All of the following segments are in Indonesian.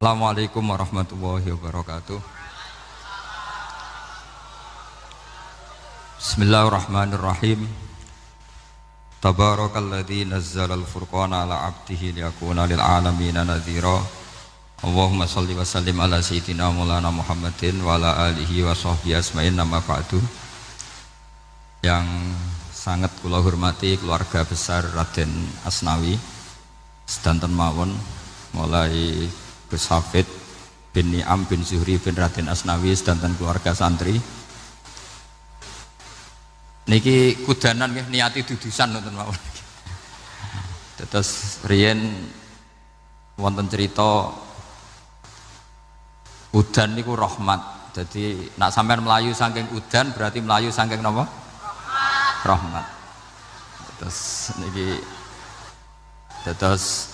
Assalamualaikum warahmatullahi wabarakatuh. Bismillahirrahmanirrahim. Tabarakalladzi nazzalal furqana ala 'abdihi liyakuna lil 'alamina nadhira. Allahumma shalli wa sallim ala sayyidina Maulana Muhammadin wa ala alihi wa sahbihi asma'in, nama ba'du. Yang sangat kula hormati keluarga besar Raden Asnawi sedanten mawon, mulai Gus Hafid bin Ni'am bin Zuhri bin Raden Asnawi sedanten keluarga santri. Niki kudanan nggih niati dudusan nonton mawon. Terus riyen wonten cerita udan niku rahmat. Jadi nak sampean melayu saking udan berarti melayu saking napa? Rahmat. Terus niki terus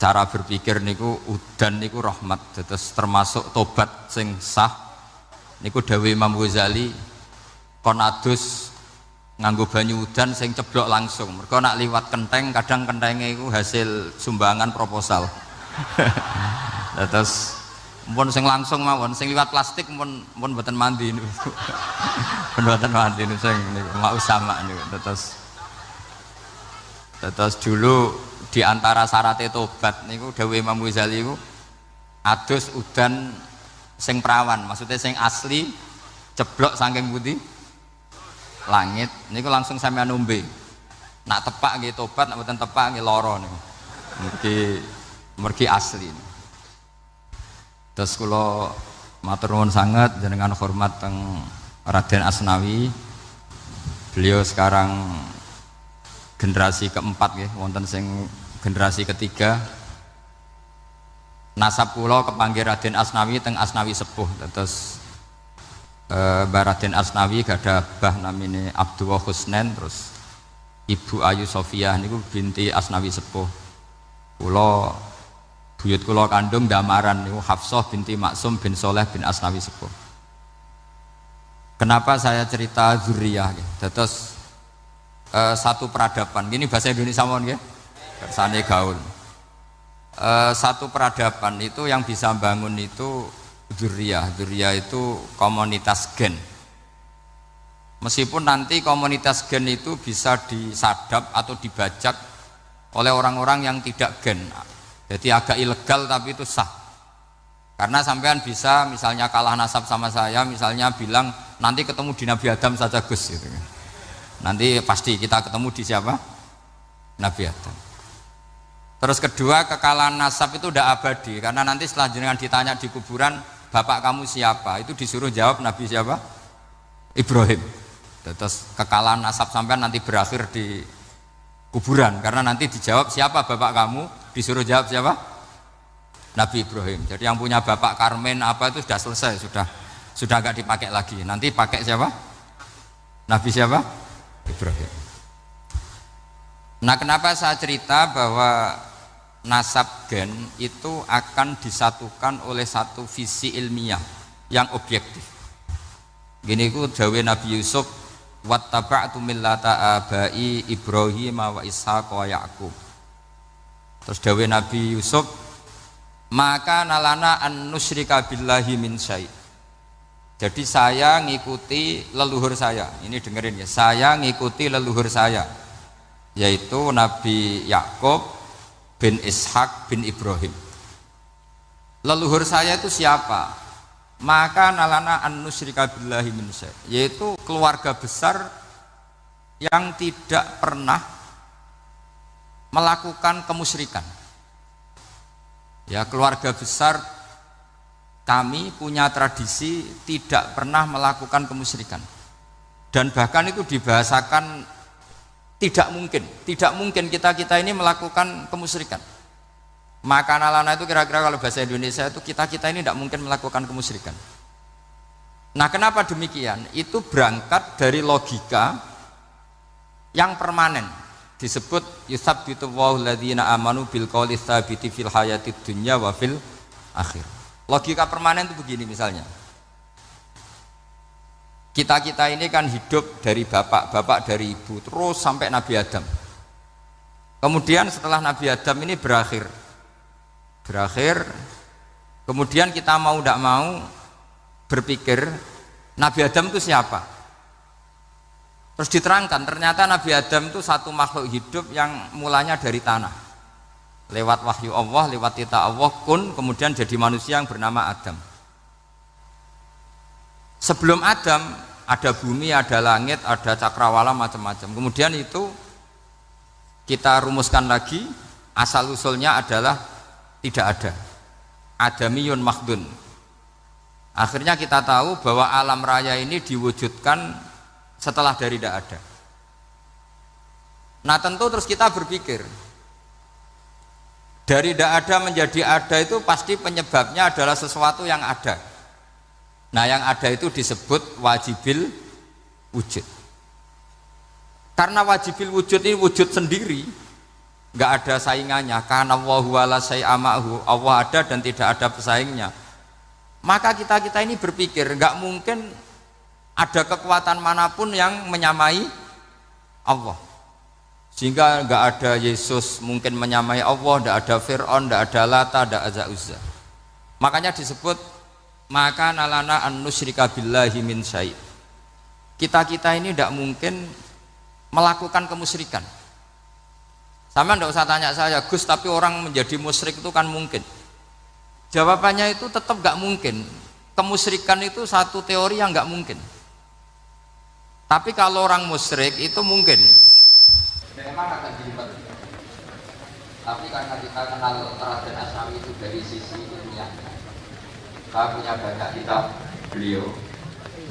cara berpikir niku udan niku rahmat, terus termasuk tobat sing sah niku dawuh Imam Ghazali kon adus nganggo banyu udan sing ceblok langsung, mergo nak liwat kenteng kadang kentenge iku hasil sumbangan proposal. Terus mun sing langsung mawon, sing liwat plastik mun mboten mandi niku. Mboten mandi niku sing niku mau sama niku. Terus dulu di antara syaratnya tobat niku dawuh Imam Ghazali niku adus udan sing perawan, maksudnya sing asli ceblok saking putih langit niku langsung sampean ombe. Nak tepak nggih tobat, nak mboten tepak nggih lara niku. Mergi asli. Terus kula matur nuwun sanget jenengan hormat teng Raden Asnawi. Beliau sekarang generasi keempat nggih, wonten sing generasi ketiga. Nasab kula kepanggih Raden Asnawi teng Asnawi sepuh. Terus Mbah Raden Asnawi gadah bah namine Abdullah Husnen, terus Ibu Ayu Sofiyah niku binti Asnawi sepuh. Kula buyut kula kandung Damaran niku Hafsah binti Maksum bin Soleh bin Asnawi sepuh. Kenapa saya cerita zuriyah nggih? Terus satu peradaban, gini bahasa Indonesia mohon nggih, kersane gaul. Satu peradaban itu yang bisa bangun itu dzurriyah itu komunitas gen. Meskipun nanti komunitas gen itu bisa disadap atau dibajak oleh orang-orang yang tidak gen, jadi agak ilegal tapi itu sah. Karena sampean bisa misalnya kalah nasab sama saya, misalnya bilang nanti ketemu di Nabi Adam saja Gus gitu. Nanti pasti kita ketemu di siapa? Nabi Adam. Terus kedua, kekalahan nasab itu udah abadi, karena nanti setelah jenengan ditanya di kuburan, bapak kamu siapa? Itu disuruh jawab Nabi siapa? Ibrahim. Terus kekalahan nasab sampai nanti berakhir di kuburan, karena nanti dijawab siapa bapak kamu, disuruh jawab siapa? Nabi Ibrahim. Jadi yang punya bapak Karmen apa itu sudah selesai, sudah nggak dipakai lagi. Nanti pakai siapa? Nabi siapa? Ibrahim. Nah, kenapa saya cerita bahwa nasab gen itu akan disatukan oleh satu visi ilmiah yang objektif. Gini ku dawuh Nabi Yusuf, wattaba'tu millata abai Ibrahim wa Ishaq wa Yaqub. Terus dawuh Nabi Yusuf, maka nalana an nusyrika billahi min syai'. Jadi saya ngikuti leluhur saya. Ini dengerin ya, saya ngikuti leluhur saya, yaitu Nabi Yakub bin Ishak bin Ibrahim. Leluhur saya itu siapa? Maka nalana an nusyrika billahi min syai', yaitu keluarga besar yang tidak pernah melakukan kemusyrikan. Ya, keluarga besar kami punya tradisi tidak pernah melakukan kemusyrikan, dan bahkan itu dibahasakan tidak mungkin kita ini melakukan kemusyrikan. Maka nalana itu kira-kira kalau bahasa Indonesia itu kita ini tidak mungkin melakukan kemusyrikan. Nah, kenapa demikian? Itu berangkat dari logika yang permanen, disebut yusabbitu Allahu alladzina amanu bil qouli tsabiti fil hayatid dunya wa fil akhir. Logika permanen itu begini, misalnya kita ini kan hidup dari bapak dari ibu terus sampai Nabi Adam. Kemudian setelah Nabi Adam ini berakhir, berakhir. Kemudian kita mau tidak mau berpikir Nabi Adam itu siapa? Terus diterangkan ternyata Nabi Adam itu satu makhluk hidup yang mulanya dari tanah, lewat wahyu Allah, lewat titah Allah kun, kemudian jadi manusia yang bernama Adam. Sebelum Adam ada bumi, ada langit, ada cakrawala, macam-macam. Kemudian itu kita rumuskan lagi, asal usulnya adalah tidak ada, adamiyun makhdun. Akhirnya kita tahu bahwa alam raya ini diwujudkan setelah dari tidak ada. Nah tentu terus kita berpikir, dari tidak ada menjadi ada itu pasti penyebabnya adalah sesuatu yang ada. Nah yang ada itu disebut wajibil wujud. Karena wajibil wujud ini wujud sendiri, nggak ada saingannya. Karena Allahu wala syai'amahu, Allah ada dan tidak ada pesaingnya. Maka kita ini berpikir nggak mungkin ada kekuatan manapun yang menyamai Allah. Sehingga nggak ada Yesus mungkin menyamai Allah, nggak ada Fir'aun, nggak ada Lata, nggak ada Uzza. Makanya disebut maka nalana an nusyrika billahi min syai'. Kita ini tidak mungkin melakukan kemusyrikan. Sama tidak usah tanya saya, Gus, tapi orang menjadi musyrik itu kan mungkin. Jawabannya itu tetap nggak mungkin. Kemusyrikan itu satu teori yang nggak mungkin. Tapi kalau orang musyrik itu mungkin. Memang akan dilibat. Tapi karena kita kenal Raden Asnawi itu dari sisi ilmiah, saya punya banyak kitab beliau.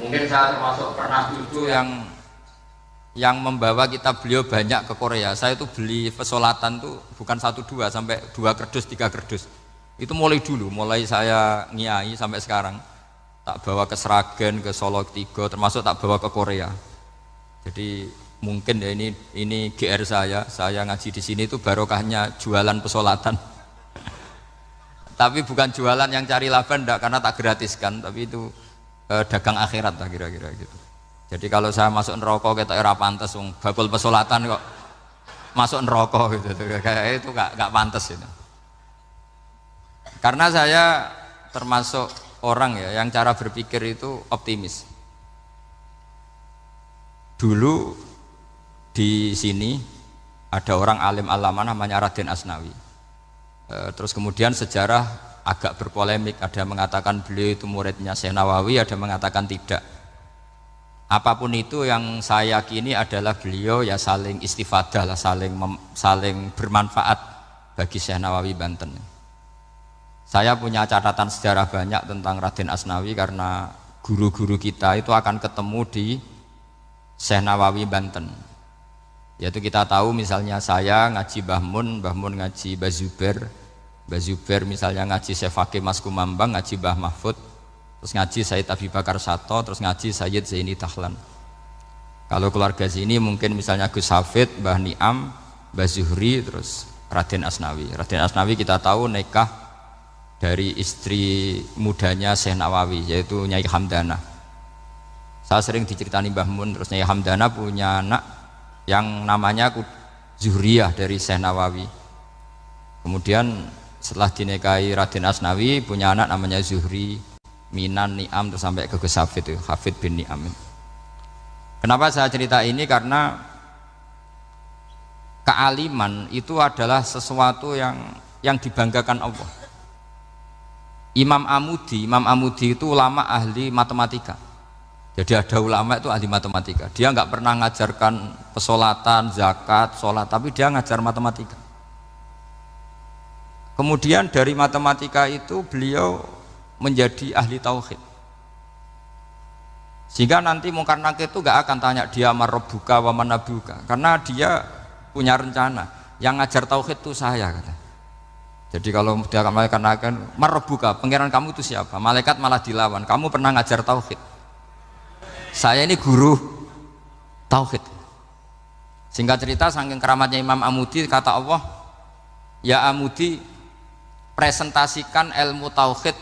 Mungkin saya termasuk pernah dulu yang membawa kitab beliau banyak ke Korea. Saya itu beli pesolatan tuh bukan 1-2 sampai 2 kerdus 3 kerdus. Itu mulai dulu, mulai saya ngiai sampai sekarang. Tak bawa ke Sragen, ke Solo 3, termasuk tak bawa ke Korea. Jadi mungkin ya ini GR saya ngaji di sini itu barokahnya jualan pesolatan. Tapi bukan jualan yang cari laba enggak, karena tak gratiskan, tapi itu dagang akhirat lah kira-kira gitu. Jadi kalau saya masuk neraka kita era pantas wong bakul pesolatan kok masuk neraka gitu. Kayak itu enggak pantas itu. Karena saya termasuk orang ya yang cara berpikir itu optimis. Dulu di sini ada orang alim alama namanya Raden Asnawi. Terus kemudian sejarah agak berpolemik, ada yang mengatakan beliau itu muridnya Syekh Nawawi, ada yang mengatakan tidak. Apapun itu yang saya yakini adalah beliau ya saling istifadah lah, saling bermanfaat bagi Syekh Nawawi Banten. Saya punya catatan sejarah banyak tentang Raden Asnawi karena guru-guru kita itu akan ketemu di Syekh Nawawi Banten. Yaitu kita tahu misalnya saya ngaji Mbah Mun ngaji Mbah Zubair misalnya ngaji Syekh Fakih Mas Kumambang, ngaji Mbah Mahfud, terus ngaji Sayyid Abi Bakar Sato, terus ngaji Sayyid Zaini Dahlan. Kalau keluarga sini mungkin misalnya Gus Hafid, Mbah Niam, Mbah Zuhri, terus Raden Asnawi. Raden Asnawi kita tahu nikah dari istri mudanya Syekh Nawawi, yaitu Nyai Hamdana. Saya sering diceritani Mbah Mun, terus Nyai Hamdana punya anak yang namanya Zuhriyah dari Syekh Nawawi. Kemudian setelah dinikahi Raden Asnawi punya anak namanya Zuhri, Minan, Niam, terus sampai ke Gus Hafid itu, Hafid bin Niam. Kenapa saya cerita ini? Karena kealiman itu adalah sesuatu yang dibanggakan Allah. Imam Amudi itu ulama ahli matematika. Jadi ada ulama itu ahli matematika. Dia nggak pernah ngajarkan pesolatan, zakat, sholat, tapi dia ngajar matematika. Kemudian dari matematika itu beliau menjadi ahli tauhid. Sehingga nanti Mungkar Nakir itu nggak akan tanya dia marabbuka wa manabuka, karena dia punya rencana. Yang ngajar tauhid itu saya kata. Jadi kalau dia malaikat akan marabbuka, pangeran kamu itu siapa? Malaikat malah dilawan. Kamu pernah ngajar tauhid? Saya ini guru tauhid. Singkat cerita, saking keramatnya Imam Amudi, kata Allah, ya Amudi, presentasikan ilmu tauhid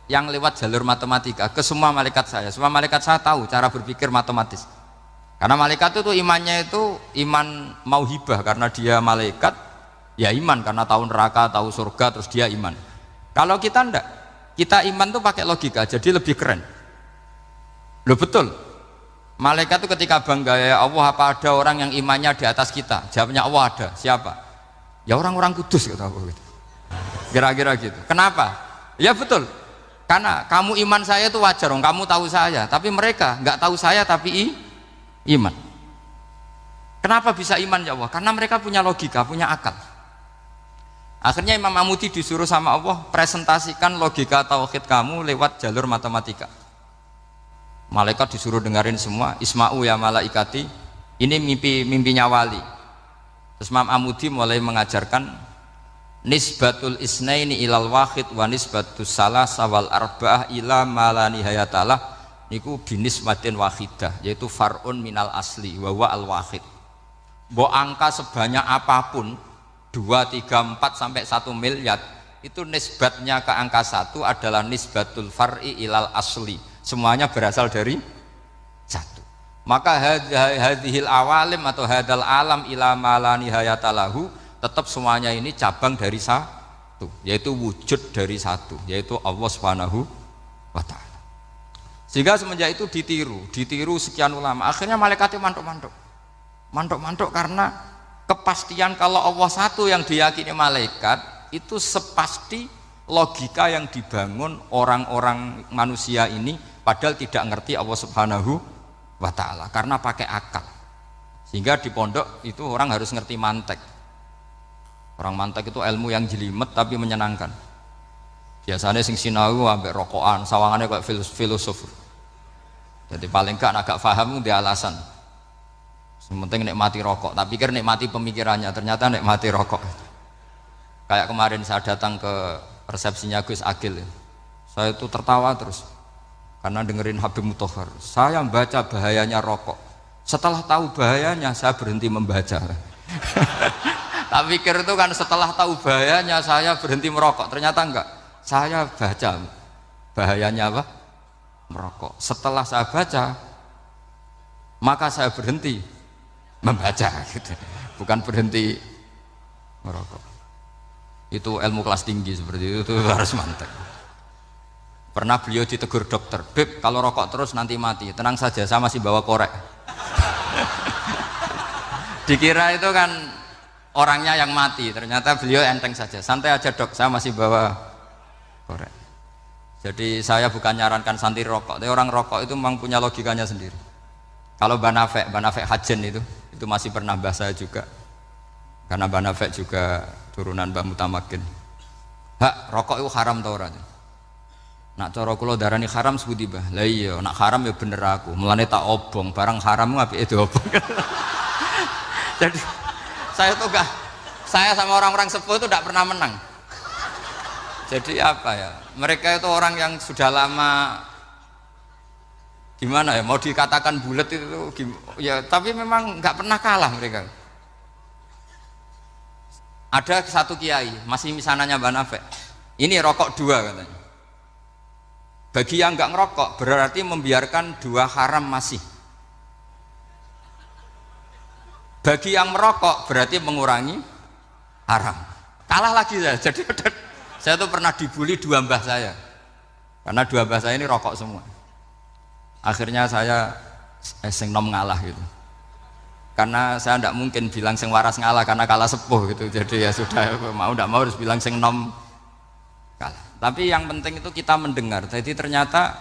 yang lewat jalur matematika ke semua malaikat saya. Semua malaikat saya tahu cara berpikir matematis. Karena malaikat itu imannya itu iman mauhibah, karena dia malaikat, ya iman karena tahu neraka, tahu surga, terus dia iman. Kalau kita ndak, kita iman tuh pakai logika, jadi lebih keren. Loh betul. Malaikat itu ketika bangga, ya Allah, apa ada orang yang imannya di atas kita? Jawabnya Allah ada. Siapa? Ya orang-orang kudus, kata Allah gitu. Kira-kira gitu. Kenapa? Ya betul. Karena kamu iman saya itu wajar, kamu tahu saya, tapi mereka nggak tahu saya tapi iman. Kenapa bisa iman ya Allah? Karena mereka punya logika, punya akal. Akhirnya Imam Mamudi disuruh sama Allah presentasikan logika tauhid kamu lewat jalur matematika. Malaikat disuruh dengerin semua, isma'u ya malaikati, ini mimpinya wali. Terus Imam Mamudi mulai mengajarkan nisbatul isnaini ilal wahid wa nisbatus salasa wal arba'ah ila ma nihayatalah niku binisbatin wahidah, yaitu far'un minal asli wa huwa al wahid. Mbok angka sebanyak apapun 2, 3, 4 sampai 1 miliar itu nisbatnya ke angka 1 adalah nisbatul far'i ilal asli, semuanya berasal dari 1. Maka hadhil awalim atau hadal alam ila ma la nihayatalahu tetap semuanya ini cabang dari 1, yaitu wujud dari 1, yaitu Allah Subhanahu wa ta'ala. Sehingga semenjak itu ditiru sekian ulama, akhirnya malaikatnya mantuk karena kepastian kalau Allah 1 yang diyakini malaikat itu sepasti logika yang dibangun orang-orang manusia ini, padahal tidak ngerti Allah Subhanahu wa ta'ala karena pakai akal. Sehingga di pondok itu orang harus ngerti mantek. Orang mantek itu ilmu yang jelimet tapi menyenangkan. Biasanya sing sinau ambek rokokan, sawangannya kayak filosof. Jadi paling gak agak paham dia alasan. Penting nikmati rokok, tapi pikir nikmati pemikirannya, ternyata nikmati rokok. Kayak kemarin saya datang ke resepsinya Gus Agil, saya itu tertawa terus karena dengerin Habib Mutahar. Saya membaca bahayanya rokok, setelah tahu bahayanya saya berhenti membaca. Tak pikir itu kan setelah tahu bahayanya saya berhenti merokok, ternyata enggak. Saya baca bahayanya apa? Merokok. Setelah saya baca, maka saya berhenti membaca gitu. Bukan berhenti merokok. Itu ilmu kelas tinggi seperti itu harus mantap. Pernah beliau ditegur dokter, "Beb, kalau rokok terus nanti mati." Tenang saja, saya masih bawa korek. Dikira itu kan orangnya yang mati, ternyata beliau enteng saja. Santai aja dok, saya masih bawa korek. Jadi saya bukan nyarankan santri rokok, tapi orang rokok itu memang punya logikanya sendiri. Kalau Banafek Hajen itu masih pernah bahas saya juga, karena Banafek juga turunan Mbah Mutamakin. Hak, rokok itu haram tau ora? Nak cara kula darani haram sebuti bah. Lah iya, nak haram ya bener aku. Mulane tak obong, barang haram apike diobong. Jadi saya sama orang-orang sepuh itu tidak pernah menang. Jadi apa ya? Mereka itu orang yang sudah lama gimana ya, mau dikatakan bulat itu ya, tapi memang nggak pernah kalah mereka. Ada satu kiai masih misananya Mbak Nafek, ini rokok 2 katanya. Bagi yang nggak ngerokok berarti membiarkan 2 haram masih. Bagi yang merokok berarti mengurangi haram. Kalah lagi saya. Jadi saya tuh pernah dibully 2 mbah saya karena 2 mbah saya ini rokok semua. Akhirnya saya sing nom ngalah gitu, karena saya tidak mungkin bilang sing waras ngalah karena kalah sepuh gitu. Jadi ya sudah, mau tidak mau harus bilang sing nom kalah. Tapi yang penting itu kita mendengar. Jadi ternyata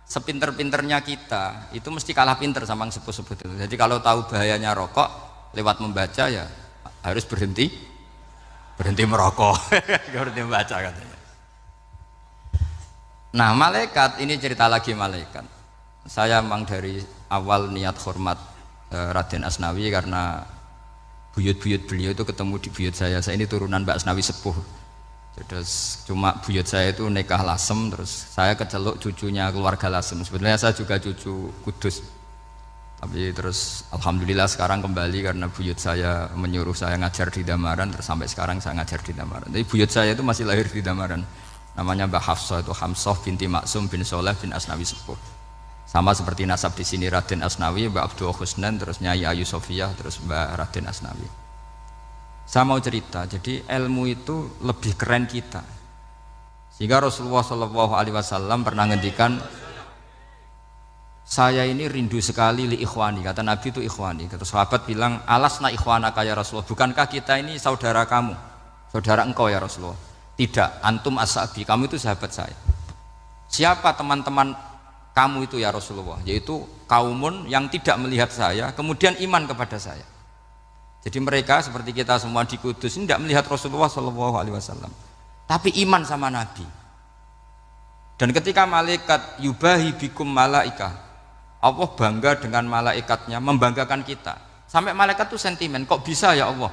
sepinter-pinternya kita itu mesti kalah pinter sama yang sepuh-sepuh itu. Jadi kalau tahu bahayanya rokok lewat membaca ya harus berhenti merokok. Berhenti membaca katanya. Nah malaikat ini cerita lagi malaikat. Saya memang dari awal niat hormat Raden Asnawi karena buyut-buyut beliau itu ketemu di buyut saya. Saya ini turunan Mbak Asnawi sepuh. Terus cuma buyut saya itu nikah Lasem, terus saya keceluk cucunya keluarga Lasem. Sebenarnya saya juga cucu Kudus. Tapi terus alhamdulillah sekarang kembali karena buyut saya menyuruh saya ngajar di Damaran, terus sampai sekarang saya ngajar di Damaran. Jadi buyut saya itu masih lahir di Damaran. Namanya Mbak Hafsah, itu Hamsah binti Maksum bin Soleh bin Asnawi sepuh. Sama seperti nasab di sini Raden Asnawi, Mbak Abdul Husnan, terus Nyai Ayu Sofiyah, terus Mbak Raden Asnawi. Saya mau cerita, jadi ilmu itu lebih keren kita. Sehingga Rasulullah Shallallahu Alaihi Wasallam pernah ngendikan, saya ini rindu sekali li ikhwani, kata Nabi itu ikhwani. Kata sahabat bilang, alasna ikhwanaka ya Rasulullah, bukankah kita ini saudara kamu, saudara engkau ya Rasulullah? Tidak, antum ashabi, kamu itu sahabat saya. Siapa teman-teman kamu itu ya Rasulullah? Yaitu kaumun yang tidak melihat saya kemudian iman kepada saya. Jadi mereka seperti kita semua di Kudus ini tidak melihat Rasulullah Shallallahu Alaihi Wasallam, tapi iman sama Nabi. Dan ketika malaikat yubahi bikum malaika, Allah bangga dengan malaikatnya, membanggakan kita. Sampai malaikat tuh sentimen, kok bisa ya Allah?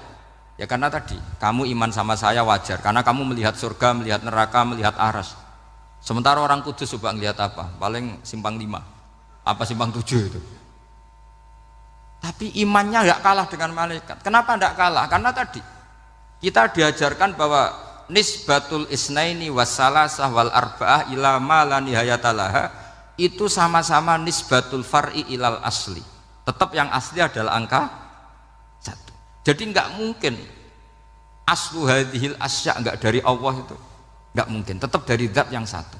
Ya karena tadi, kamu iman sama saya wajar, karena kamu melihat surga, melihat neraka, melihat aras. Sementara orang Kudus coba ngelihat apa? Paling simpang 5, apa simpang 7 itu. Tapi imannya nggak kalah dengan malaikat. Kenapa nggak kalah? Karena tadi kita diajarkan bahwa nisbatul isnaini wassalasah wal arba'ah ila ma la nihayatalaha itu sama-sama nisbatul far'i ilal asli. Tetap yang asli adalah angka 1. Jadi nggak mungkin aslu hadhil asya nggak dari Allah itu, nggak mungkin. Tetap dari zat yang satu.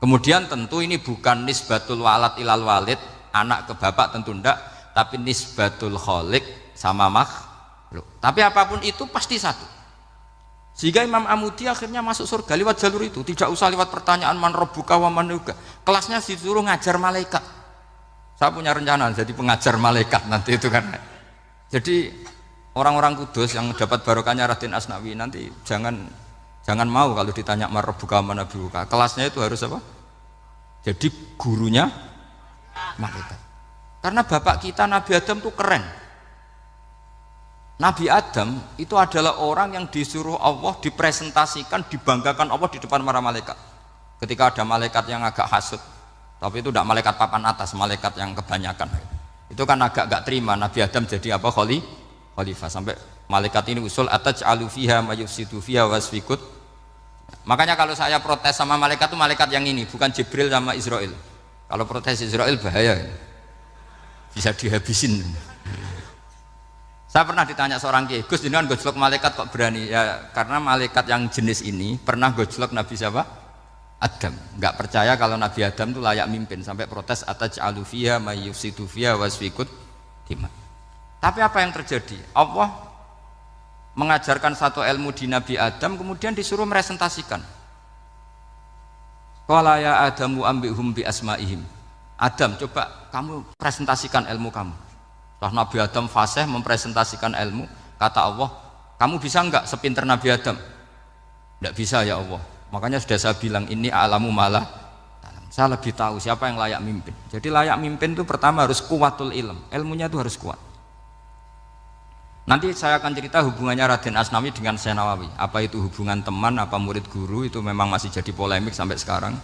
Kemudian tentu ini bukan nisbatul walad ilal walid, anak ke bapak tentu enggak, tapi nisbatul khaliq sama makhluk. Tapi apapun itu pasti satu. Sehingga Imam Amudi akhirnya masuk surga lewat jalur itu, tidak usah lewat pertanyaan man rabbuka wa man nuka. Kelasnya disuruh ngajar malaikat. Saya punya rencana jadi pengajar malaikat nanti itu kan. Jadi orang-orang Kudus yang dapat barokahnya Raden Asnawi nanti jangan mau kalau ditanya man rabbuka wa man nuka. Kelasnya itu harus apa? Jadi gurunya malaikat. Karena bapak kita Nabi Adam itu keren. Nabi Adam itu adalah orang yang disuruh Allah dipresentasikan, dibanggakan Allah di depan para malaikat. Ketika ada malaikat yang agak hasut, tapi itu tidak malaikat papan atas, malaikat yang kebanyakan. Itu kan agak gak terima Nabi Adam jadi apa? Khalifah. Sampai malaikat ini usul ataj'alu fiha mayufsidu fiha wasfikut. Makanya kalau saya protes sama malaikat itu malaikat yang ini, bukan Jibril sama Israel. Kalau protes Israel bahaya. Bisa dihabisin. Saya pernah ditanya seorang kiai, Gus jenengan gojlok malaikat kok berani? Ya karena malaikat yang jenis ini pernah gojlok Nabi siapa? Adam. Enggak percaya kalau Nabi Adam itu layak mimpin, sampai protes ataj'alu fiha may yufsidu fiha wasfikut dima. Tapi apa yang terjadi? Allah mengajarkan satu ilmu di Nabi Adam kemudian disuruh meresentasikan. Qala ya Adamu ambihum bi asmaihim. Adam, coba kamu presentasikan ilmu kamu. Setelah Nabi Adam fasih mempresentasikan ilmu, kata Allah, kamu bisa enggak sepinter Nabi Adam? Enggak bisa ya Allah. Makanya sudah saya bilang ini alamu malah. Saya lebih tahu siapa yang layak mimpin. Jadi layak mimpin itu pertama harus kuwatul ilm. Ilmunya itu harus kuat. Nanti saya akan cerita hubungannya Raden Asnawi dengan Syekh Nawawi. Apa itu hubungan teman, apa murid guru, itu memang masih jadi polemik sampai sekarang.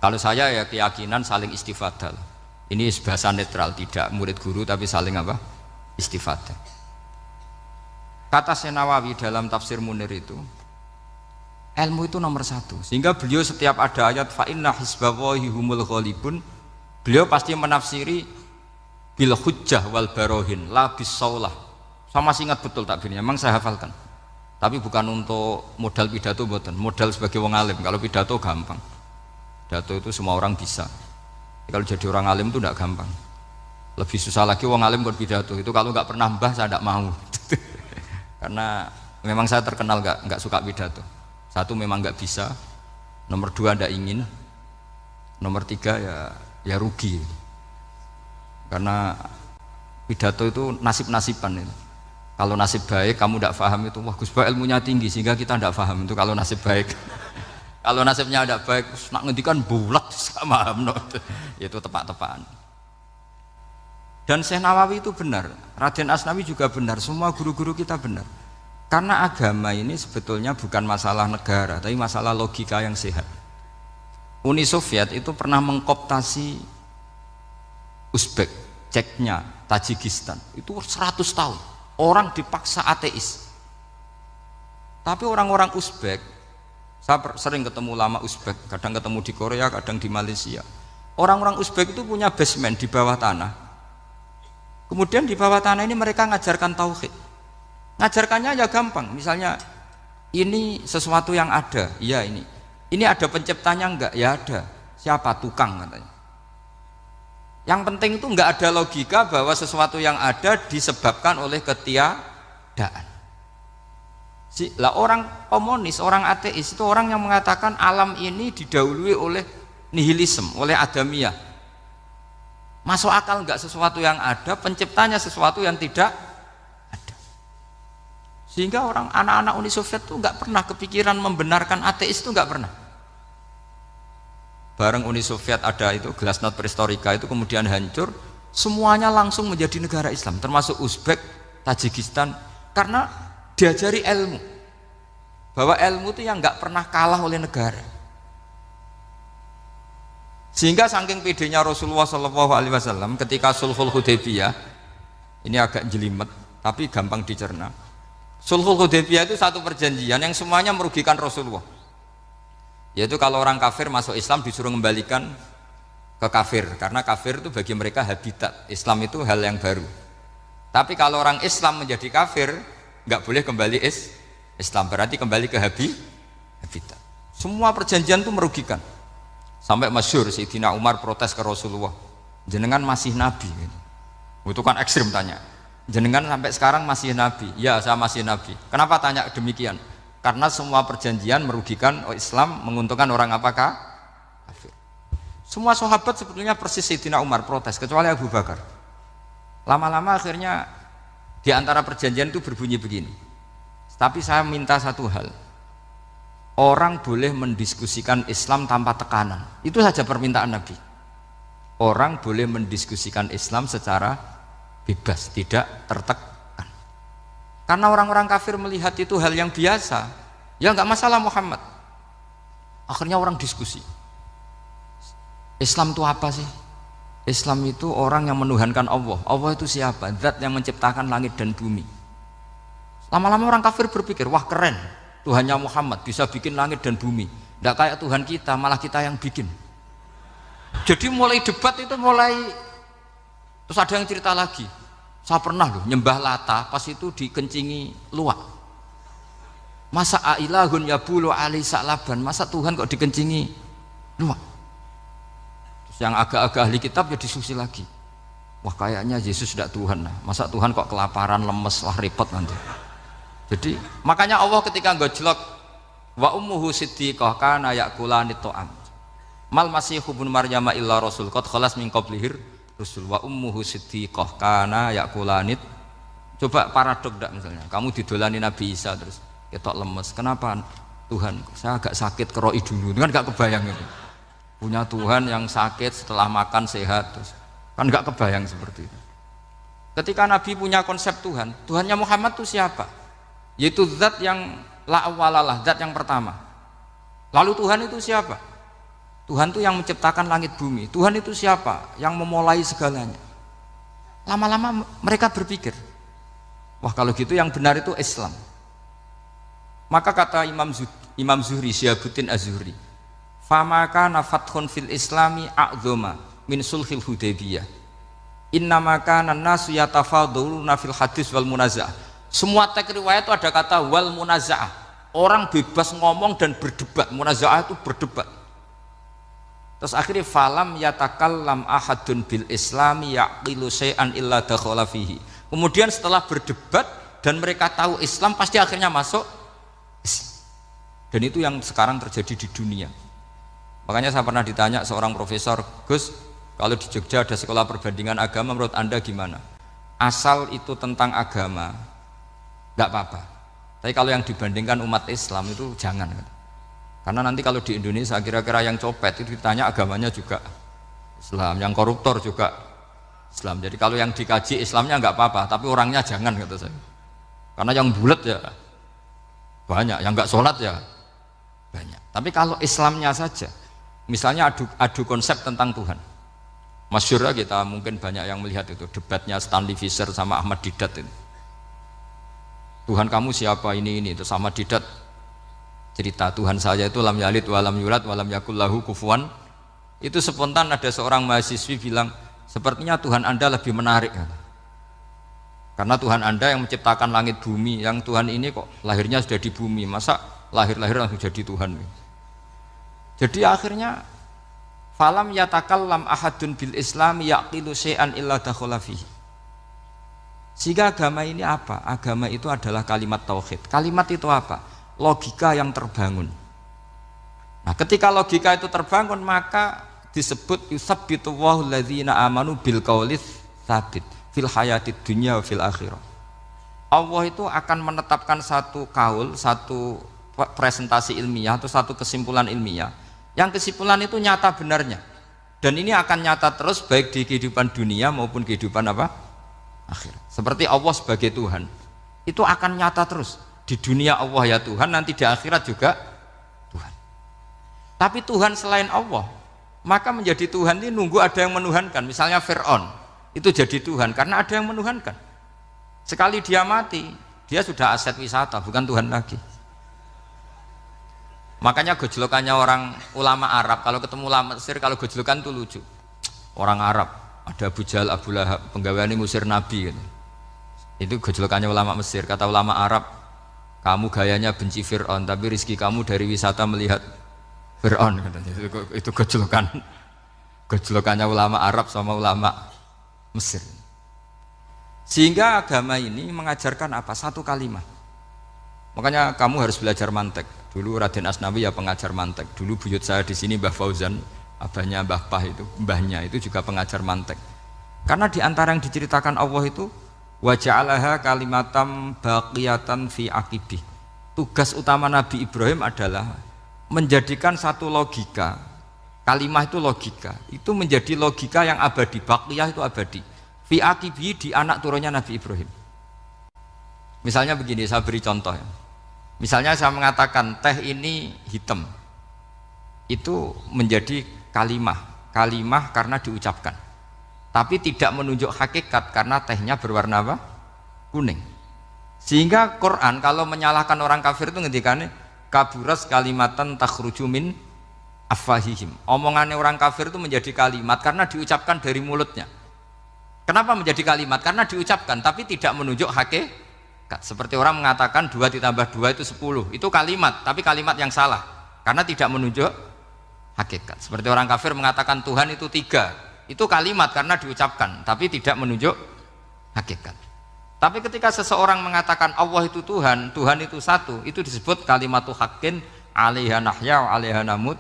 Kalau saya ya keyakinan saling istifadah. Ini bahasa netral, tidak murid guru tapi saling apa? Istifadah. Kata Syekh Nawawi dalam tafsir Munir itu, ilmu itu nomor 1. Sehingga beliau setiap ada ayat fa inna hizballahi humul ghalibun, beliau pasti menafsiri bil hujjah wal barohin la bis saulah. Saya masih ingat betul takbirnya, memang saya hafalkan. Tapi bukan untuk modal pidato mboten, modal sebagai wong alim. Kalau pidato gampang. Pidato itu semua orang bisa. Kalau jadi orang alim itu tidak gampang. Lebih susah lagi wong alim buat pidato. Itu kalau nggak pernah mbah saya tidak mau. Karena memang saya terkenal nggak suka pidato. Satu memang nggak bisa. Nomor 2 tidak ingin. Nomor 3 ya rugi. Karena pidato itu nasib-nasiban itu. Kalau nasib baik kamu tidak paham itu, wah Gus Ba ilmunya tinggi sehingga kita tidak paham itu kalau nasib baik. Kalau nasibnya ada baik, nak ngendikan bulat sama amno, itu tepak-tepakan. Dan Syekh Nawawi itu benar, Raden Asnawi juga benar, semua guru-guru kita benar. Karena agama ini sebetulnya bukan masalah negara, tapi masalah logika yang sehat. Uni Soviet itu pernah mengkooptasi Uzbek, Ceknya, Tajikistan, itu 100 tahun. Orang dipaksa ateis. Tapi orang-orang Uzbek, saya sering ketemu lama Uzbek, kadang ketemu di Korea, kadang di Malaysia. Orang-orang Uzbek itu punya basement di bawah tanah. Kemudian di bawah tanah ini mereka ngajarkan tauhid. Ngajarkannya ya gampang. Misalnya ini sesuatu yang ada, iya ini. Ini ada penciptanya enggak? Ya ada. Siapa? Tukang katanya. Yang penting itu enggak ada logika bahwa sesuatu yang ada disebabkan oleh ketiadaan. Lah orang komunis, orang ateis itu orang yang mengatakan alam ini didahului oleh nihilisme, oleh adamiyah. Masuk akal enggak sesuatu yang ada, penciptanya sesuatu yang tidak ada. Sehingga orang anak-anak Uni Soviet itu enggak pernah kepikiran membenarkan ateis, itu enggak pernah. Bareng Uni Soviet ada itu Glasnost Perestroika itu kemudian hancur, semuanya langsung menjadi negara Islam, termasuk Uzbek, Tajikistan, karena diajari ilmu, bahwa ilmu itu yang nggak pernah kalah oleh negara. Sehingga saking pedenya Rasulullah SAW ketika Sulhul Hudaybiyah, ini agak jelimet tapi gampang dicerna. Sulhul Hudaybiyah itu satu perjanjian yang semuanya merugikan Rasulullah. Yaitu kalau orang kafir masuk Islam disuruh kembalikan ke kafir, karena kafir itu bagi mereka habitat, Islam itu hal yang baru. Tapi kalau orang Islam menjadi kafir nggak boleh kembali Islam, berarti kembali ke habitat. Semua perjanjian itu merugikan. Sampai masyhur Sayyidina Umar protes ke Rasulullah, jenengan masih nabi. Itu kan ekstrim tanya, jenengan sampai sekarang masih nabi? Ya, saya masih nabi. Kenapa tanya demikian? Karena semua perjanjian merugikan Islam, menguntungkan orang apakah? Kafir. Semua sahabat sebetulnya persis Sayyidina Umar protes, kecuali Abu Bakar. Lama-lama akhirnya di antara perjanjian itu berbunyi begini. Tapi saya minta satu hal, orang boleh mendiskusikan Islam tanpa tekanan. Itu saja permintaan Nabi. Orang boleh mendiskusikan Islam secara bebas, tidak tertekan. Karena orang-orang kafir melihat itu hal yang biasa, ya nggak masalah Muhammad. Akhirnya orang diskusi, Islam itu apa sih? Islam itu orang yang menuhankan Allah. Allah itu siapa? Zat yang menciptakan langit dan bumi. Lama-lama orang kafir berpikir, wah keren, Tuhannya Muhammad bisa bikin langit dan bumi. Nggak kayak Tuhan kita, malah kita yang bikin. Jadi mulai debat itu terus ada yang cerita lagi. Saya pernah loh nyembah Lata, pas itu dikencingi luwak. Masa ailahun yabulu ali sa'laban, masa Tuhan kok dikencingi luwak? Terus yang agak-agak ahli kitab ya diskusi lagi. Wah kayaknya Yesus tidak Tuhan lah. Masa Tuhan kok kelaparan, lemes, wah repot nanti. Jadi makanya Allah ketika gojlok wa ummuhu siddiqah kana yakulani ta'am. Mal masihu ibnu Maryam illa rasul qad khalas min qablihir rusul wa ummuhu siddiqah kana yakulanit. Coba paradok enggak misalnya kamu didolani Nabi Isa terus ketok lemes, kenapa Tuhan saya agak sakit keroi dulu, kan enggak kebayang itu punya Tuhan yang sakit setelah makan sehat, terus kan enggak kebayang seperti itu. Ketika Nabi punya konsep Tuhan, Tuhannya Muhammad itu siapa? Yaitu zat yang la awalalah, zat yang pertama. Lalu Tuhan itu siapa? Tuhan itu yang menciptakan langit bumi. Tuhan itu siapa? Yang memulai segalanya. Lama-lama mereka berpikir, wah kalau gitu yang benar itu Islam. Maka kata Imam Zuhri, Syihabuddin Az-Zuhri, famaka nafathun fil islami a'zoma min sulhil Hudaybiyah. Innamaka nasu yatafaduluna fil hadis wal munaza'ah. Semua teks riwayat itu ada kata wal munaza'ah. Orang bebas ngomong dan berdebat. Munaza'ah itu berdebat. Terus akhirnya falam yatakallam ahadun bil islami yaqilu syai'an illa dakhala fihi. Kemudian setelah berdebat dan mereka tahu Islam, pasti akhirnya masuk Islam. Dan itu yang sekarang terjadi di dunia. Makanya saya pernah ditanya seorang profesor, Gus, kalau di Jogja ada sekolah perbandingan agama, menurut Anda gimana? Asal itu tentang agama enggak apa-apa. Tapi kalau yang dibandingkan umat Islam itu jangan. Karena nanti kalau di Indonesia kira-kira yang copet itu ditanya agamanya juga Islam, yang koruptor juga Islam. Jadi kalau yang dikaji Islamnya enggak apa-apa, tapi orangnya jangan, kata saya. Karena yang bulat ya banyak, yang enggak sholat ya banyak. Tapi kalau Islamnya saja, misalnya adu konsep tentang Tuhan. Masyhur kita mungkin banyak yang melihat itu debatnya Stanley Fischer sama Ahmad Didat itu. Tuhan kamu siapa ini itu sama Didat cerita Tuhan saya itu lam yalid walam yulad walam yakul lahu kufuwan. Itu spontan ada seorang mahasiswi bilang, sepertinya Tuhan Anda lebih menarik. Karena Tuhan Anda yang menciptakan langit bumi, yang Tuhan ini kok lahirnya sudah di bumi, masa lahir-lahir langsung jadi Tuhan. Jadi akhirnya falam yatakallam ahadun bil Islam yaqilu syai'an illa dakhala fihi. Sehingga agama ini apa? Agama itu adalah kalimat tauhid. Kalimat itu apa? Logika yang terbangun. Nah, ketika logika itu terbangun maka disebut yusabbitu Allahu alladzina amanu bil qaulis tsabit fil hayatid dunya wa fil akhirah. Allah itu akan menetapkan satu kaul, satu presentasi ilmiah atau satu kesimpulan ilmiah. Yang kesimpulan itu nyata benarnya. Dan ini akan nyata terus baik di kehidupan dunia maupun kehidupan apa? Akhirat. Seperti Allah sebagai Tuhan. Itu akan nyata terus. Di dunia Allah ya Tuhan, nanti di akhirat juga Tuhan. Tapi Tuhan selain Allah, maka menjadi Tuhan ini nunggu ada yang menuhankan. Misalnya Fir'aun, itu jadi Tuhan karena ada yang menuhankan. Sekali dia mati, dia sudah aset wisata, bukan Tuhan lagi. Makanya gejolokannya orang ulama Arab, kalau ketemu ulama Mesir, kalau gejolokan itu lucu. Orang Arab, ada Abu Jahal, Abu Lahab, penggaweane ngusir Nabi gitu. Itu gejolokannya ulama Mesir. Kata ulama Arab, kamu gayanya benci Fir'aun, tapi rizki kamu dari wisata melihat Fir'aun. Itu gejolokannya ulama Arab sama ulama Mesir. Sehingga agama ini mengajarkan apa? Satu kalimat. Makanya kamu harus belajar mantek. Dulu Raden Asnawi ya pengajar mantek. Dulu buyut saya di sini Mbah Fauzan, abahnya Mbah Pah itu, mbahnya itu juga pengajar mantek. Karena di antara yang diceritakan Allah itu wa ja'alaha kalimatam baqiyatan fi aqibih. Tugas utama Nabi Ibrahim adalah menjadikan satu logika. Kalimah itu logika. Itu menjadi logika yang abadi, baqiyah itu abadi. Fi aqibih, di anak turunnya Nabi Ibrahim. Misalnya begini, saya beri contoh ya. Misalnya saya mengatakan teh ini hitam, itu menjadi kalimah karena diucapkan, tapi tidak menunjuk hakikat karena tehnya berwarna apa? Kuning. Sehingga Quran kalau menyalahkan orang kafir itu ngendikannya kaburas kalimatan takhruju min afwahihim. Omongannya orang kafir itu menjadi kalimat karena diucapkan dari mulutnya. Kenapa menjadi kalimat? Karena diucapkan tapi tidak menunjuk hakikat. Seperti orang mengatakan 2 ditambah 2 itu 10, itu kalimat, tapi kalimat yang salah karena tidak menunjuk hakikat. Seperti orang kafir mengatakan Tuhan itu 3, itu kalimat karena diucapkan tapi tidak menunjuk hakikat. Tapi ketika seseorang mengatakan Allah itu Tuhan, Tuhan itu satu, itu disebut kalimatu haqqin 'alaiha nahya wa 'alaiha namut.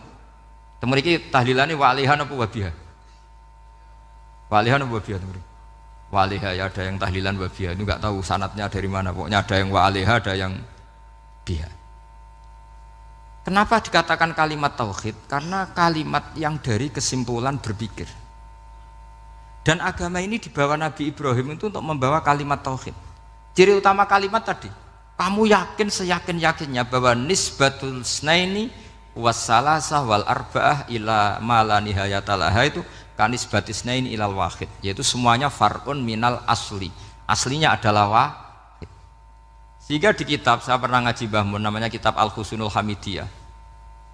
Temriki tahlilane wa 'alaiha napa wa biha? Wa 'alaiha napa wa biha? Waliha ya, ada yang tahlilan wabiyah, itu nggak tahu sanatnya dari mana, pokoknya ada yang waliha, ada yang biha. Kenapa dikatakan kalimat tauhid? Karena kalimat yang dari kesimpulan berpikir. Dan agama ini dibawa Nabi Ibrahim itu untuk membawa kalimat tauhid. Ciri utama kalimat tadi, kamu yakin seyakin-yakinnya bahwa nisbatul snaini wassalasah wal arba'ah ila ma la nihayatalaha itu kanisbatisnain ilal wahid, yaitu semuanya far'un minal asli, aslinya adalah wahid. Sehingga di kitab, saya pernah ngaji Mbah Mun, namanya kitab Al-Husunul Hamidiyah,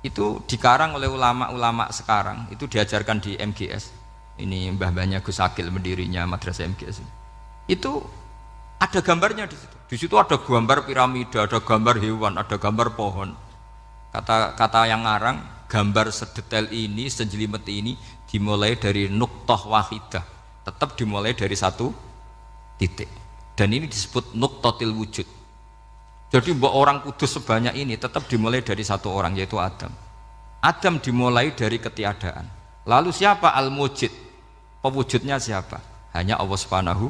itu dikarang oleh ulama-ulama sekarang, itu diajarkan di MGS, ini mbah-mbahnya Gus Akil pendirinya madrasah MGS, itu ada gambarnya di situ. Di situ ada gambar piramida, ada gambar hewan, ada gambar pohon. Kata yang ngarang, gambar sedetail ini, sejelimet ini dimulai dari nuktah wahidah, tetap dimulai dari satu titik, dan ini disebut nuktatil wujud. Jadi orang kudus sebanyak ini tetap dimulai dari satu orang, yaitu Adam. Adam dimulai dari ketiadaan. Lalu siapa al-mujid? Pewujudnya siapa? Hanya Allah Subhanahu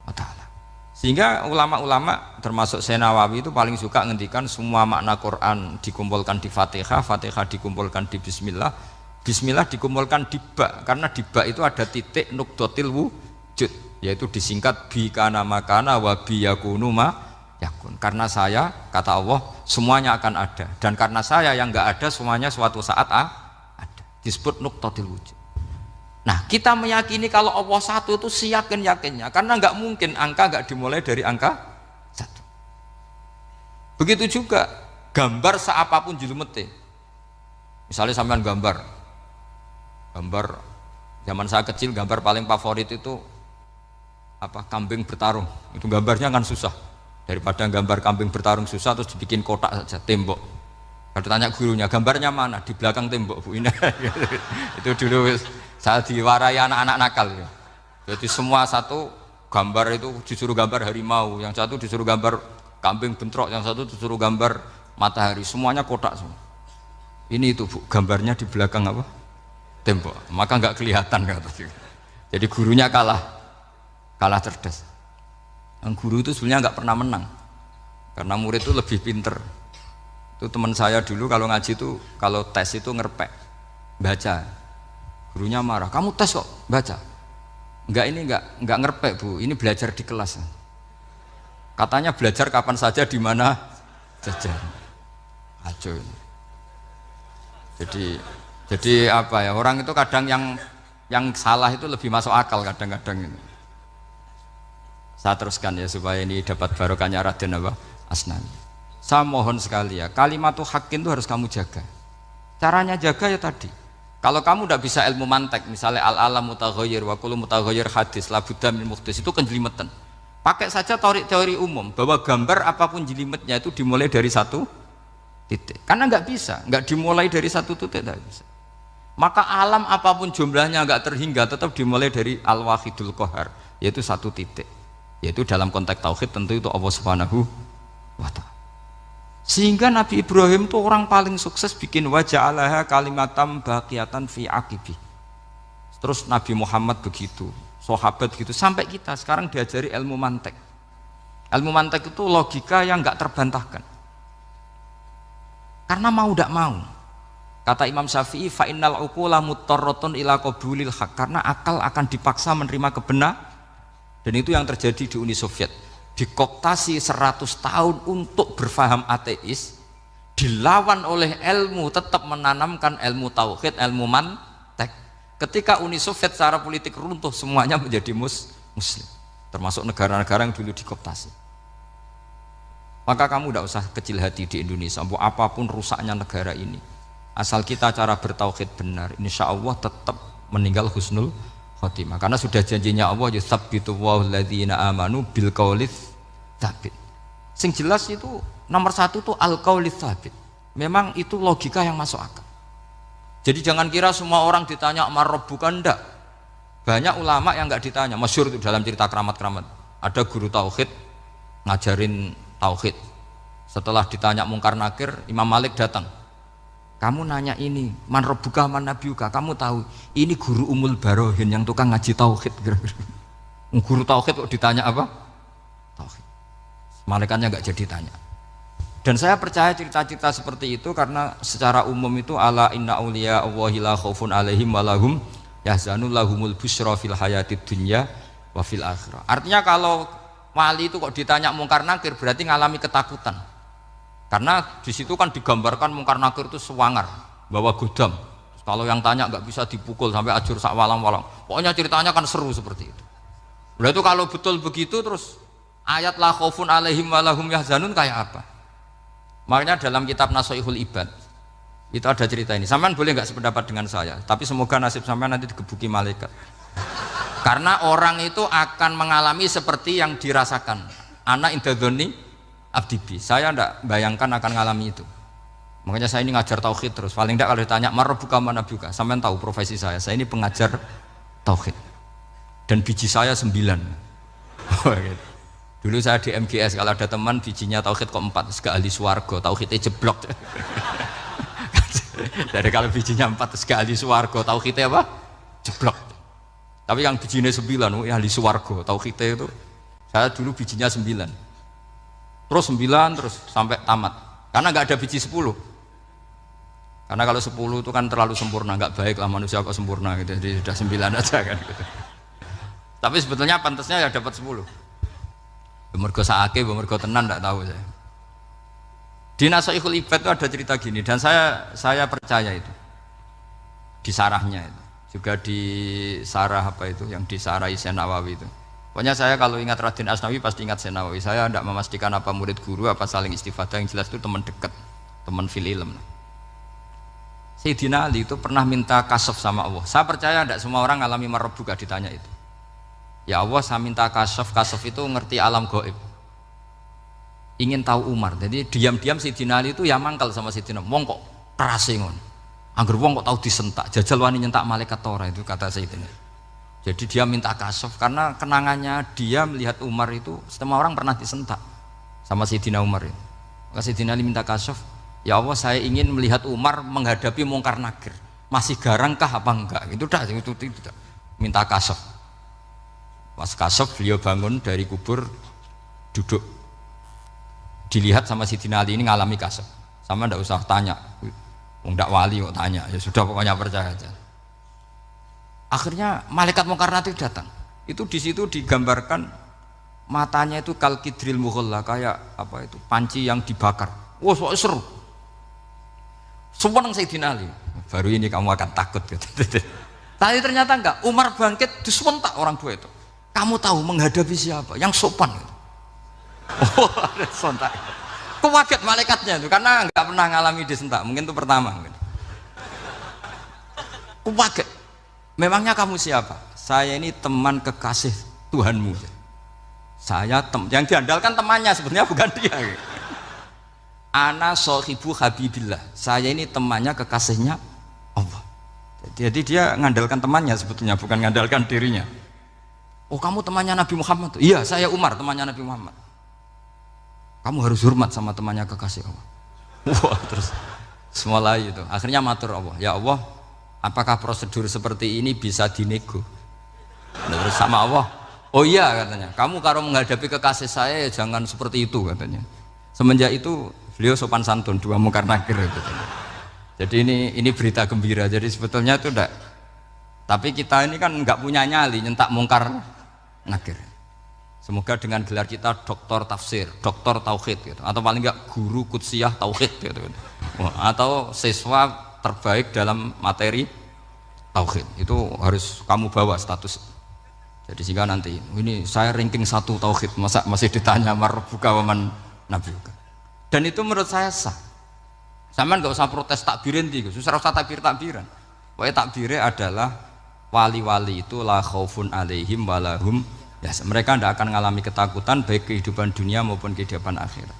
wa ta'ala. Sehingga ulama-ulama termasuk Syekh Nawawi itu paling suka ngendikan semua makna Quran dikumpulkan di Fatihah, Fatihah dikumpulkan di Bismillah, Bismillah dikumpulkan di ba, karena di ba itu ada titik nukdotil wujud, yaitu disingkat bi kana makana wa bi yakunu ma yakun. Karena saya, kata Allah, semuanya akan ada, dan karena saya yang enggak ada, semuanya suatu saat ada. Disebut nukdotil wujud. Nah, kita meyakini kalau Allah satu itu seyakin-yakinnya, karena enggak mungkin angka enggak dimulai dari angka satu. Begitu juga gambar seapapun julumete. Misalnya sampean gambar zaman saya kecil, gambar paling favorit itu apa? Kambing bertarung. Itu gambarnya kan susah. Daripada gambar kambing bertarung susah terus dibikin kotak saja, tembok. Kalau tanya gurunya, gambarnya mana? Di belakang tembok Bu. Ini itu dulu saya diwarai anak-anak nakal ya. Jadi semua satu gambar itu disuruh gambar harimau, yang satu disuruh gambar kambing bentrok, yang satu disuruh gambar matahari, semuanya kotak semua. Ini itu Bu, gambarnya di belakang apa? Tembok. Maka nggak kelihatan kata. Jadi gurunya kalah cerdas. Yang guru itu sebenarnya nggak pernah menang, karena murid itu lebih pinter. Itu teman saya dulu kalau ngaji itu kalau tes itu ngerpek baca, gurunya marah, kamu tes kok baca? Enggak ngerpek Bu, ini belajar di kelas. Katanya belajar kapan saja di mana saja. Aco. Jadi apa ya, orang itu kadang yang salah itu lebih masuk akal kadang-kadang ini. Saya teruskan ya supaya ini dapat barokahnya Raden apa? Asnawi. Saya mohon sekali ya, kalimat haqqin itu harus kamu jaga. Caranya jaga ya tadi. Kalau kamu tidak bisa ilmu mantek, misalnya al-alam mutaghayyir wa kullu mutaghayyir hadis la budda min muhdits, itu kenjelimetan. Pakai saja teori umum bahwa gambar apapun jelimetnya itu dimulai dari satu titik. Karena nggak bisa, nggak dimulai dari satu titik tidak bisa. Maka alam apapun jumlahnya nggak terhingga tetap dimulai dari al-wahidul qahar, yaitu satu titik. Yaitu dalam konteks tauhid tentu itu Allah Subhanahu wa ta'ala. Sehingga Nabi Ibrahim itu orang paling sukses bikin waja'alaha kalimatam baqiyatan fi aqibi. Terus Nabi Muhammad begitu, sahabat gitu, sampai kita sekarang diajari ilmu mantek. Ilmu mantek itu logika yang nggak terbantahkan. Karena mau tidak mau. Kata Imam Syafi'i, fa innal uqula muttarratun ila qabulil haq, karena akal akan dipaksa menerima kebenaran. Dan itu yang terjadi di Uni Soviet. Dikooptasi 100 tahun untuk berfaham ateis, dilawan oleh ilmu, tetap menanamkan ilmu tauhid, ilmu mantek. Ketika Uni Soviet secara politik runtuh, semuanya menjadi muslim, termasuk negara-negara yang dulu dikooptasi. Maka kamu tidak usah kecil hati di Indonesia, apapun rusaknya negara ini, asal kita cara bertauhid benar, insya Allah tetap meninggal husnul khotimah. Karena sudah janjinya Allah, yusabbitu walladzina amanu bil qaulits tsabit. Sing jelas itu nomor satu itu al qaulits tsabit. Memang itu logika yang masuk akal. Jadi jangan kira semua orang ditanya marabbuka, enggak. Banyak ulama yang enggak ditanya. Masyhur itu dalam cerita keramat-keramat. Ada guru tauhid ngajarin tauhid. Setelah ditanya mungkar nakir, Imam Malik datang. Kamu nanya ini, man rabbuka man nabiyuka, kamu tahu ini guru Umul Barohin yang tukang ngaji tauhid. Guru tauhid kok ditanya apa? Tauhid. Malaikatnya enggak jadi tanya. Dan saya percaya cerita-cerita seperti itu karena secara umum itu ala inna auliya Allahi la khaufun alaihim wa lahum yahzanun lahumul busyra fil hayatid dunya wa fil akhirah. Artinya kalau wali itu kok ditanya mungkar nakir berarti ngalami ketakutan. Karena di situ kan digambarkan mungkar nakir itu sewangar, bawa godam. Kalau yang tanya nggak bisa dipukul sampai ajur sak walang-walang. Pokoknya ceritanya kan seru seperti itu. Udah itu kalau betul begitu terus ayat la khaufun alaihim wa lahum yahzanun kayak apa? Makanya dalam kitab Nasoihul Ibad itu ada cerita ini. Sampean boleh nggak sependapat dengan saya, tapi semoga nasib sampean nanti digebuki malaikat. Karena orang itu akan mengalami seperti yang dirasakan. Ana indadzoni abdibi, saya tidak bayangkan akan mengalami itu. Makanya saya ini ngajar tauhid terus. Paling tidak kalau ditanya marabbuka man nabiyuka, sampean tahu profesi saya ini pengajar tauhid. Dan biji saya 9. Gitu. Dulu saya di MGS, kalau ada teman bijinya tauhid kok 4, segala ahli swarga, tauhidnya jeblok. Jadi kalau bijinya 4, segala ahli swarga, tauhidnya apa? Jeblok. Tapi yang bijinya 9, ahli swarga, tauhidnya itu, saya dulu bijinya 9. Terus 9 terus sampai tamat. Karena nggak ada biji 10. Karena kalau 10 itu kan terlalu sempurna, nggak baik lah manusia kok sempurna gitu. Jadi sudah 9 aja kan gitu. Tapi sebetulnya pantasnya ya dapat 10. Mergo saake, mergo tenan enggak tahu saya. Di Nasoihul Ibad itu ada cerita gini dan saya percaya itu. Di sarahnya itu. Juga di sarah apa itu yang di sarah Syekh Nawawi itu. Pokoknya saya kalau ingat Raden Asnawi pasti ingat Syekh Nawawi. Saya tidak memastikan apa murid guru apa saling istifadah, yang jelas itu teman dekat, teman fil ilm. Sayyidina Ali itu pernah minta kasaf sama Allah. Saya percaya tidak semua orang alami marabbuka ditanya itu. Ya Allah, saya minta kasaf itu ngerti alam gaib. ingin tahu Umar. Jadi diam-diam Sayyidina Ali itu ya mangkal sama Sayyidina. Wong kok kerase ngono. Angger wong kok tahu disentak, jajal wani nyentak malaikat ora, itu kata Sayyidina. Jadi dia minta kasaf karena kenangannya dia melihat Umar itu semua orang pernah disentak sama Sayyidina Umar itu. Maka Sayyidina Ali minta kasaf, ya Allah saya ingin melihat Umar menghadapi Mungkar Nakir. Masih garangkah apa enggak? Itu dah itu minta kasaf. Pas kasaf beliau bangun dari kubur, duduk. Dilihat sama Sayyidina Ali ini ngalami kasaf. Sama ndak usah tanya. Ndak wali kok tanya, ya sudah pokoknya percaya aja. Akhirnya malaikat Mungkar Nakir datang. Itu di situ digambarkan matanya itu kalkidril mughalla, kayak apa itu panci yang dibakar. Wah, seru. Sumpah Sayyidina Ali. Baru ini kamu akan takut gitu. Tapi ternyata enggak. Umar bangkit disewentak orang tua itu. Kamu tahu menghadapi siapa? Yang sopan. Gitu. Oh, ada sontak. Kok kaget malaikatnya itu karena nggak pernah ngalami disentak, mungkin itu pertama. Kok kaget. Memangnya kamu siapa? Saya ini teman kekasih Tuhanmu. Saya yang diandalkan temannya sebenarnya bukan dia. Ana sohibu habibillah. Saya ini temannya kekasihnya Allah. Jadi dia ngandalkan temannya sebetulnya bukan ngandalkan dirinya. Oh kamu temannya Nabi Muhammad? Iya saya Umar temannya Nabi Muhammad. Kamu harus hormat sama temannya kekasih Allah. Wah terus semulai itu. Akhirnya matur Allah. Ya Allah, apakah prosedur seperti ini bisa dinego? Nah, terus sama Allah. Oh iya katanya. Kamu kalau menghadapi kekasih saya jangan seperti itu katanya. Semenjak itu beliau sopan santun dua Mungkar Nakir katanya. Jadi ini berita gembira. Jadi sebetulnya itu enggak. Tapi kita ini kan enggak punya nyali nyentak Mungkar Nakir. Semoga dengan gelar kita doktor tafsir, doktor tauhid gitu. Atau paling enggak guru kudsiyah tauhid gitu. Atau siswa terbaik dalam materi tauhid. Itu harus kamu bawa status. Jadi sehingga nanti ini saya ranking 1 tauhid, masa masih ditanya marbuka waman nabiuka. Dan itu menurut saya sah. Sama enggak usah protes takbirin gitu. Susah usah takbiran. Pokoknya takbirnya adalah wali-wali itu la khaufun alaihim walahum. Ya, mereka tidak akan mengalami ketakutan baik kehidupan dunia maupun kehidupan akhirat.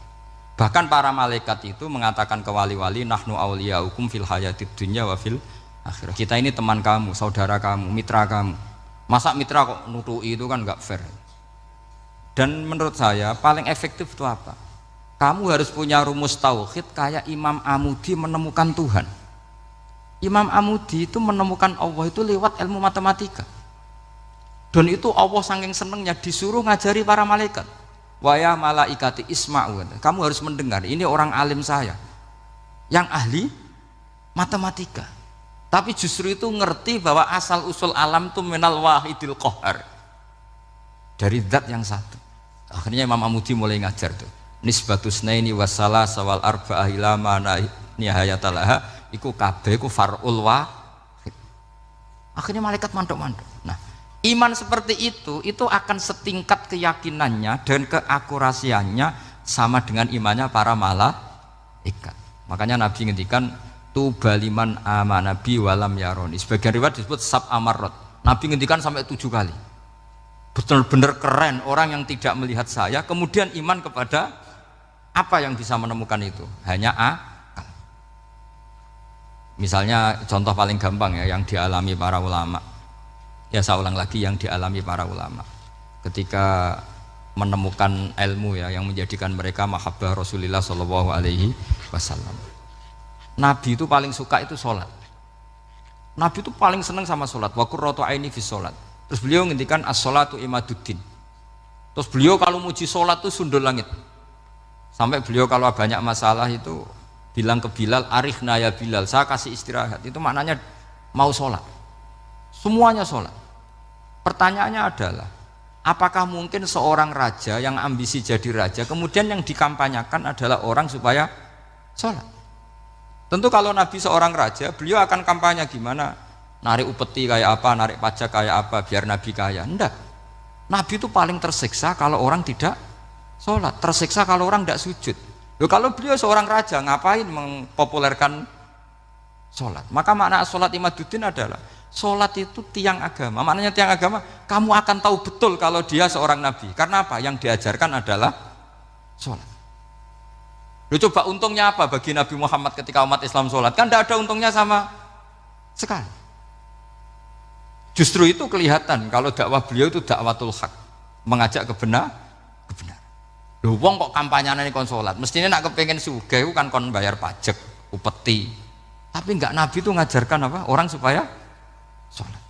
Bahkan para malaikat itu mengatakan ke wali-wali nahnu auliyaukum fil hayatid dunya wa fil akhirah. Kita ini teman kamu, saudara kamu, mitra kamu. Masa mitra kok nutui itu kan nggak fair. Dan menurut saya paling efektif itu apa? Kamu harus punya rumus tauhid kayak Imam Amudi menemukan Tuhan. Imam Amudi itu menemukan Allah itu lewat ilmu matematika. Dan itu Allah saking senengnya disuruh ngajari para malaikat. Waya malaikati isma'u. Kamu harus mendengar, ini orang alim saya yang ahli matematika. Tapi justru itu ngerti bahwa asal usul alam itu minal wahidil qahar. Dari zat yang satu. Akhirnya Imam Amudi mulai ngajar tuh. Nisbatus naini wassalasa wal arba'ah ila ma nihayatalaha iku kabeh iku far'ul wahid. Akhirnya malaikat mandok-mandok. Nah, iman seperti itu akan setingkat keyakinannya dan keakurasiannya sama dengan imannya para malaikat. Makanya Nabi ngendikan tubaliman amanabi walam yaroni. Sebagian riwayat disebut sab amarot. Nabi ngendikan sampai 7 kali. Benar-benar keren orang yang tidak melihat saya kemudian iman kepada apa yang bisa menemukan itu? Hanya akal. Misalnya contoh paling gampang ya yang dialami para ulama. Ya saya ulang lagi yang dialami para ulama ketika menemukan ilmu ya yang menjadikan mereka mahabbah Rasulullah Shallallahu Alaihi Wasallam. Nabi itu paling suka itu sholat. Nabi itu paling senang sama sholat. Wa qurratu aini fi sholat. Terus beliau ngendikan as-sholatu imaduddin. Terus beliau kalau muji sholat itu sundul langit. Sampai beliau kalau banyak masalah itu bilang ke Bilal, arikhna ya Bilal, saya kasih istirahat. Itu maknanya mau sholat. Semuanya sholat. Pertanyaannya adalah, apakah mungkin seorang raja yang ambisi jadi raja, kemudian yang dikampanyakan adalah orang supaya sholat? Tentu kalau Nabi seorang raja, beliau akan kampanye gimana? Narik upeti kayak apa, narik pajak kayak apa, biar Nabi kaya. Enggak. Nabi itu paling tersiksa kalau orang tidak sholat, tersiksa kalau orang tidak sujud. Loh, kalau beliau seorang raja, ngapain mempopulerkan sholat? Maka makna sholat imaduddin adalah sholat itu tiang agama. Maknanya tiang agama, kamu akan tahu betul kalau dia seorang nabi. Karena apa? Yang diajarkan adalah sholat. Lu coba untungnya apa bagi Nabi Muhammad ketika umat Islam sholat? Kan tidak ada untungnya sama sekali. Justru itu kelihatan kalau dakwah beliau itu dakwatul haq, mengajak kebenaran. Lho wong kok kampanyane kon sholat, mestinya nak kepengen sugih kan kon bayar pajak, upeti. Tapi enggak, Nabi itu ngajarkan apa? Orang supaya sholat.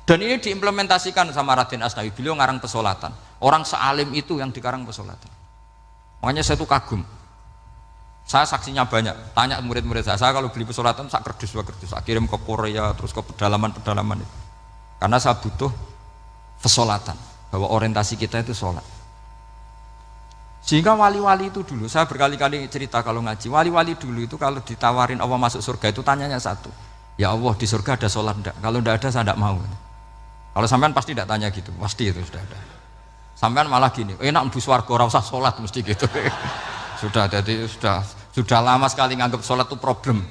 Dan ini diimplementasikan sama Raden Asnawi, beliau ngarang pesolatan. Orang sealim itu yang dikarang pesolatan. Makanya saya tuh kagum. Saya saksinya banyak, tanya murid-murid saya kalau beli pesolatan saya kerdus, saya kirim ke Korea, terus ke pedalaman-pedalaman itu. Karena saya butuh pesolatan, bahwa orientasi kita itu sholat. Sehingga wali-wali itu dulu, saya berkali-kali cerita kalau ngaji, wali-wali dulu itu kalau ditawarin Allah masuk surga itu tanyanya satu, ya Allah di surga ada sholat enggak? Kalau enggak ada saya enggak mau. Kalau sampean pasti enggak tanya gitu, pasti itu sudah ada. Sampean malah gini, enak mlebu swarga ora usah sholat mesti gitu. Sudah, jadi sudah lama sekali nganggap sholat itu problem,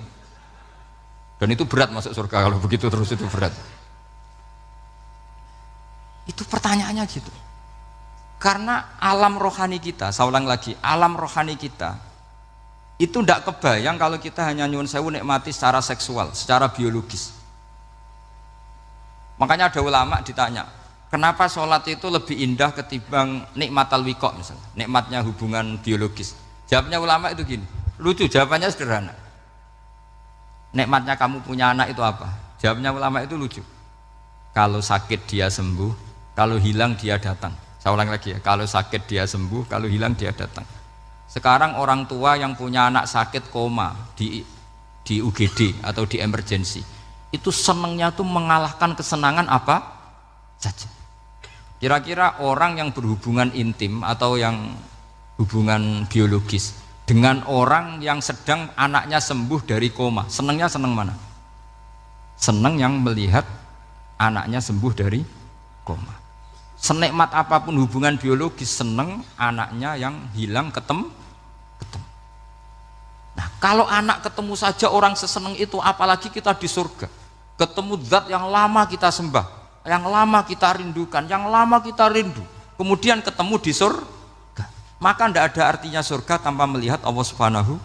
dan itu berat masuk surga kalau begitu terus, itu berat. Itu pertanyaannya gitu, karena alam rohani kita, saya ulang lagi, alam rohani kita itu tidak kebayang kalau kita hanya nyuwun sewu nikmati secara seksual, secara biologis. Makanya ada ulama ditanya, kenapa sholat itu lebih indah ketimbang nikmat al-wiqa misalnya, nikmatnya hubungan biologis. Jawabnya ulama itu gini, lucu, jawabannya sederhana. Nikmatnya kamu punya anak itu apa? Jawabnya ulama itu lucu. Kalau sakit dia sembuh, kalau hilang dia datang. Saya ulang lagi ya, kalau sakit dia sembuh, kalau hilang dia datang. Sekarang orang tua yang punya anak sakit koma di UGD atau di emergency, itu senangnya tuh mengalahkan kesenangan apa saja. Kira-kira orang yang berhubungan intim atau yang hubungan biologis dengan orang yang sedang anaknya sembuh dari koma, senangnya senang mana? Senang yang melihat anaknya sembuh dari koma. Senikmat apapun hubungan biologis, senang anaknya yang hilang ketemu. Nah, kalau anak ketemu saja orang sesenang itu, apalagi kita di surga, ketemu zat yang lama kita sembah, yang lama kita rindukan, yang lama kita rindu, kemudian ketemu di surga, maka tidak ada artinya surga tanpa melihat Allah Subhanahu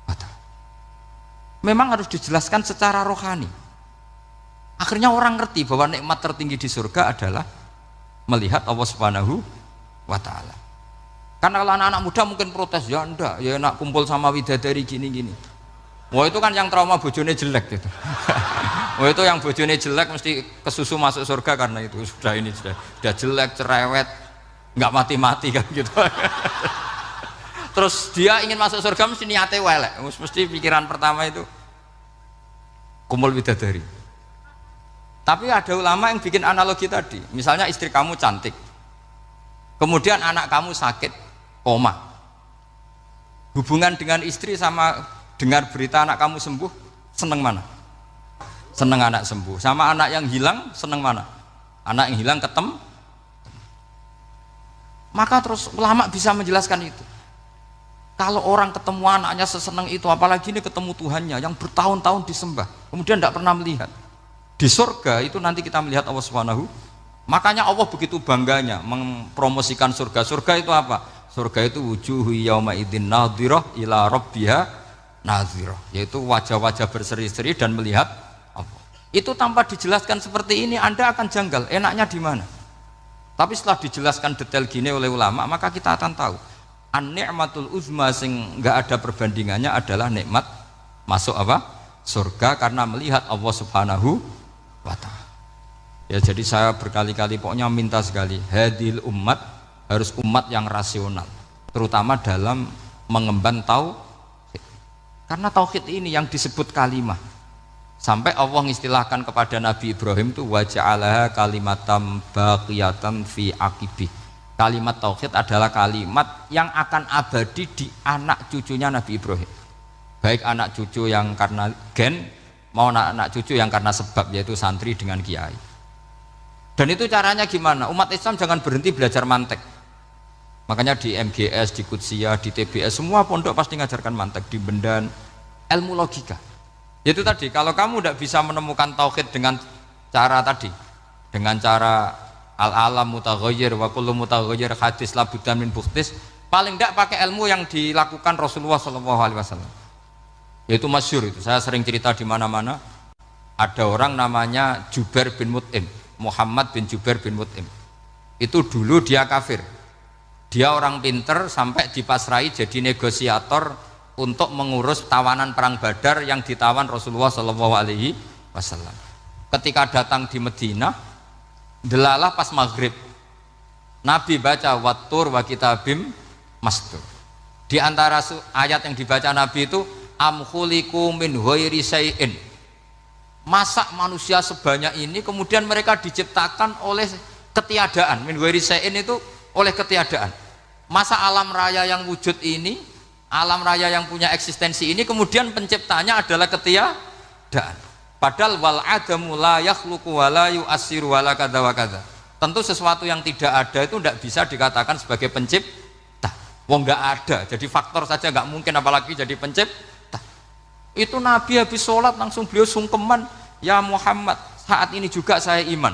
wa Ta'ala. Memang harus dijelaskan secara rohani. Akhirnya orang ngerti bahwa nikmat tertinggi di surga adalah melihat Allah Subhanahu wa Ta'ala. Karena kalau anak-anak muda mungkin protes, ya enggak, ya enak kumpul sama widadari gini-gini. Wah itu kan yang trauma bojone jelek gitu. Wah itu yang bojone jelek mesti kesusu masuk surga karena itu sudah jelek, cerewet, nggak mati-mati kan gitu. Terus dia ingin masuk surga mesti niatnya welek, mesti pikiran pertama itu kumpul widadari. Tapi ada ulama yang bikin analogi tadi, misalnya istri kamu cantik, kemudian anak kamu sakit koma, hubungan dengan istri sama dengar berita anak kamu sembuh, seneng mana? Seneng anak sembuh. Sama anak yang hilang, seneng mana? Anak yang hilang ketemu. Maka terus ulama bisa menjelaskan itu. Kalau orang ketemu anaknya seseneng itu, apalagi ini ketemu Tuhannya yang bertahun-tahun disembah, kemudian tidak pernah melihat. Di surga itu nanti kita melihat Allah Subhanahu. Makanya Allah begitu bangganya mempromosikan surga. Surga itu apa? Surga itu wujuhu yauma idzin nadhirah ila rabbiha nadhirah, yaitu wajah-wajah berseri-seri dan melihat Allah. Itu tanpa dijelaskan seperti ini Anda akan janggal, enaknya di mana? Tapi setelah dijelaskan detail gini oleh ulama, maka kita akan tahu an-ni'matul uzma sing enggak ada perbandingannya adalah nikmat masuk apa? Surga karena melihat Allah Subhanahu wa Ta'ala. Ya jadi saya berkali-kali pokoknya minta sekali, hadil umat harus umat yang rasional, terutama dalam mengemban tauhid. Karena tauhid ini yang disebut kalimah. Sampai Allah mengistilahkan kepada Nabi Ibrahim itu waja'alaha kalimatam baqiyatan fi aqibih. Kalimat tauhid adalah kalimat yang akan abadi di anak cucunya Nabi Ibrahim. Baik anak cucu yang karena gen mau anak cucu yang karena sebab, yaitu santri dengan kiai. Dan itu caranya gimana? Umat Islam jangan berhenti belajar mantek. Makanya di MGS, di Qudsiyah, di TBS semua pondok pasti ngajarkan mantek, di Bendan, ilmu logika. Itu tadi, kalau kamu tidak bisa menemukan tauhid dengan cara tadi, dengan cara al-alam mutaghayyir wa kullu mutaghayyir hadis la buddan min bukhtis, Paling tidak pakai ilmu yang dilakukan Rasulullah SAW. Yaitu masyhur itu. Saya sering cerita di mana-mana. Ada orang namanya Jubair bin Mut'im, Muhammad bin Jubair bin Mut'im. Itu dulu dia kafir. Dia orang pinter sampai dipasrai jadi negosiator untuk mengurus tawanan perang Badar yang ditawan Rasulullah SAW. Ketika datang di Madinah, delalah pas maghrib, Nabi baca wattur wa kitabim mastur. Di antara ayat yang dibaca Nabi itu am khuliqu min ghairi syai'in. Masa manusia sebanyak ini kemudian mereka diciptakan oleh ketiadaan. Min ghairi syai'in itu oleh ketiadaan. Masa alam raya yang wujud ini, alam raya yang punya eksistensi ini kemudian penciptanya adalah ketiadaan. Padahal wal adamu la yakhluqu wa la yu'assiru wa la kadza wa kadza. Tentu sesuatu yang tidak ada itu tidak bisa dikatakan sebagai pencipta. Wong nggak ada, jadi faktor saja nggak mungkin apalagi jadi pencipta. Itu Nabi habis sholat langsung beliau sungkeman, ya Muhammad, saat ini juga saya iman.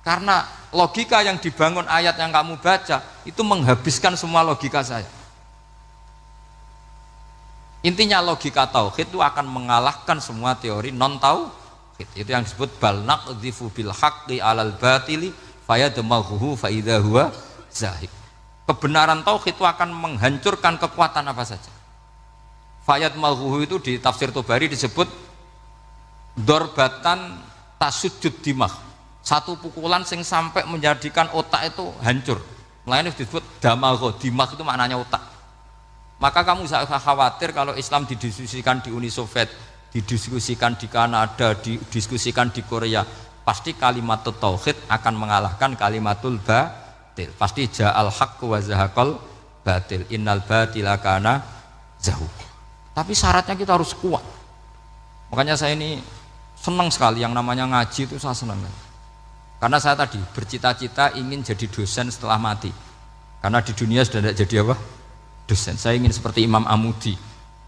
Karena logika yang dibangun ayat yang kamu baca itu menghabiskan semua logika saya. Intinya logika tauhid itu akan mengalahkan semua teori non tauhid. Itu yang disebut bal naqdhifu bil haqqi 'alal batili fayadmaghuhu fa idza huwa zahid. Kebenaran tauhid itu akan menghancurkan kekuatan apa saja. Fayadmaghuhu itu di tafsir Tobari disebut dorbatan tasujud dimah. Satu pukulan sing sampai menjadikan otak itu hancur. Makanya disebut damagho, dimah itu maknanya otak. Maka kamu tidak usah khawatir kalau Islam didiskusikan di Uni Soviet, didiskusikan di Kanada, didiskusikan di Korea, pasti kalimat tauhid akan mengalahkan kalimatul batil. Pasti ja'al haqqu wa zahaqal batil, innal batila kana zahuq. Tapi syaratnya kita harus kuat. Makanya saya ini senang sekali yang namanya ngaji itu, saya senang. Karena saya tadi bercita-cita ingin jadi dosen setelah mati. Karena di dunia sudah tidak jadi apa? Dosen. Saya ingin seperti Imam Amudi.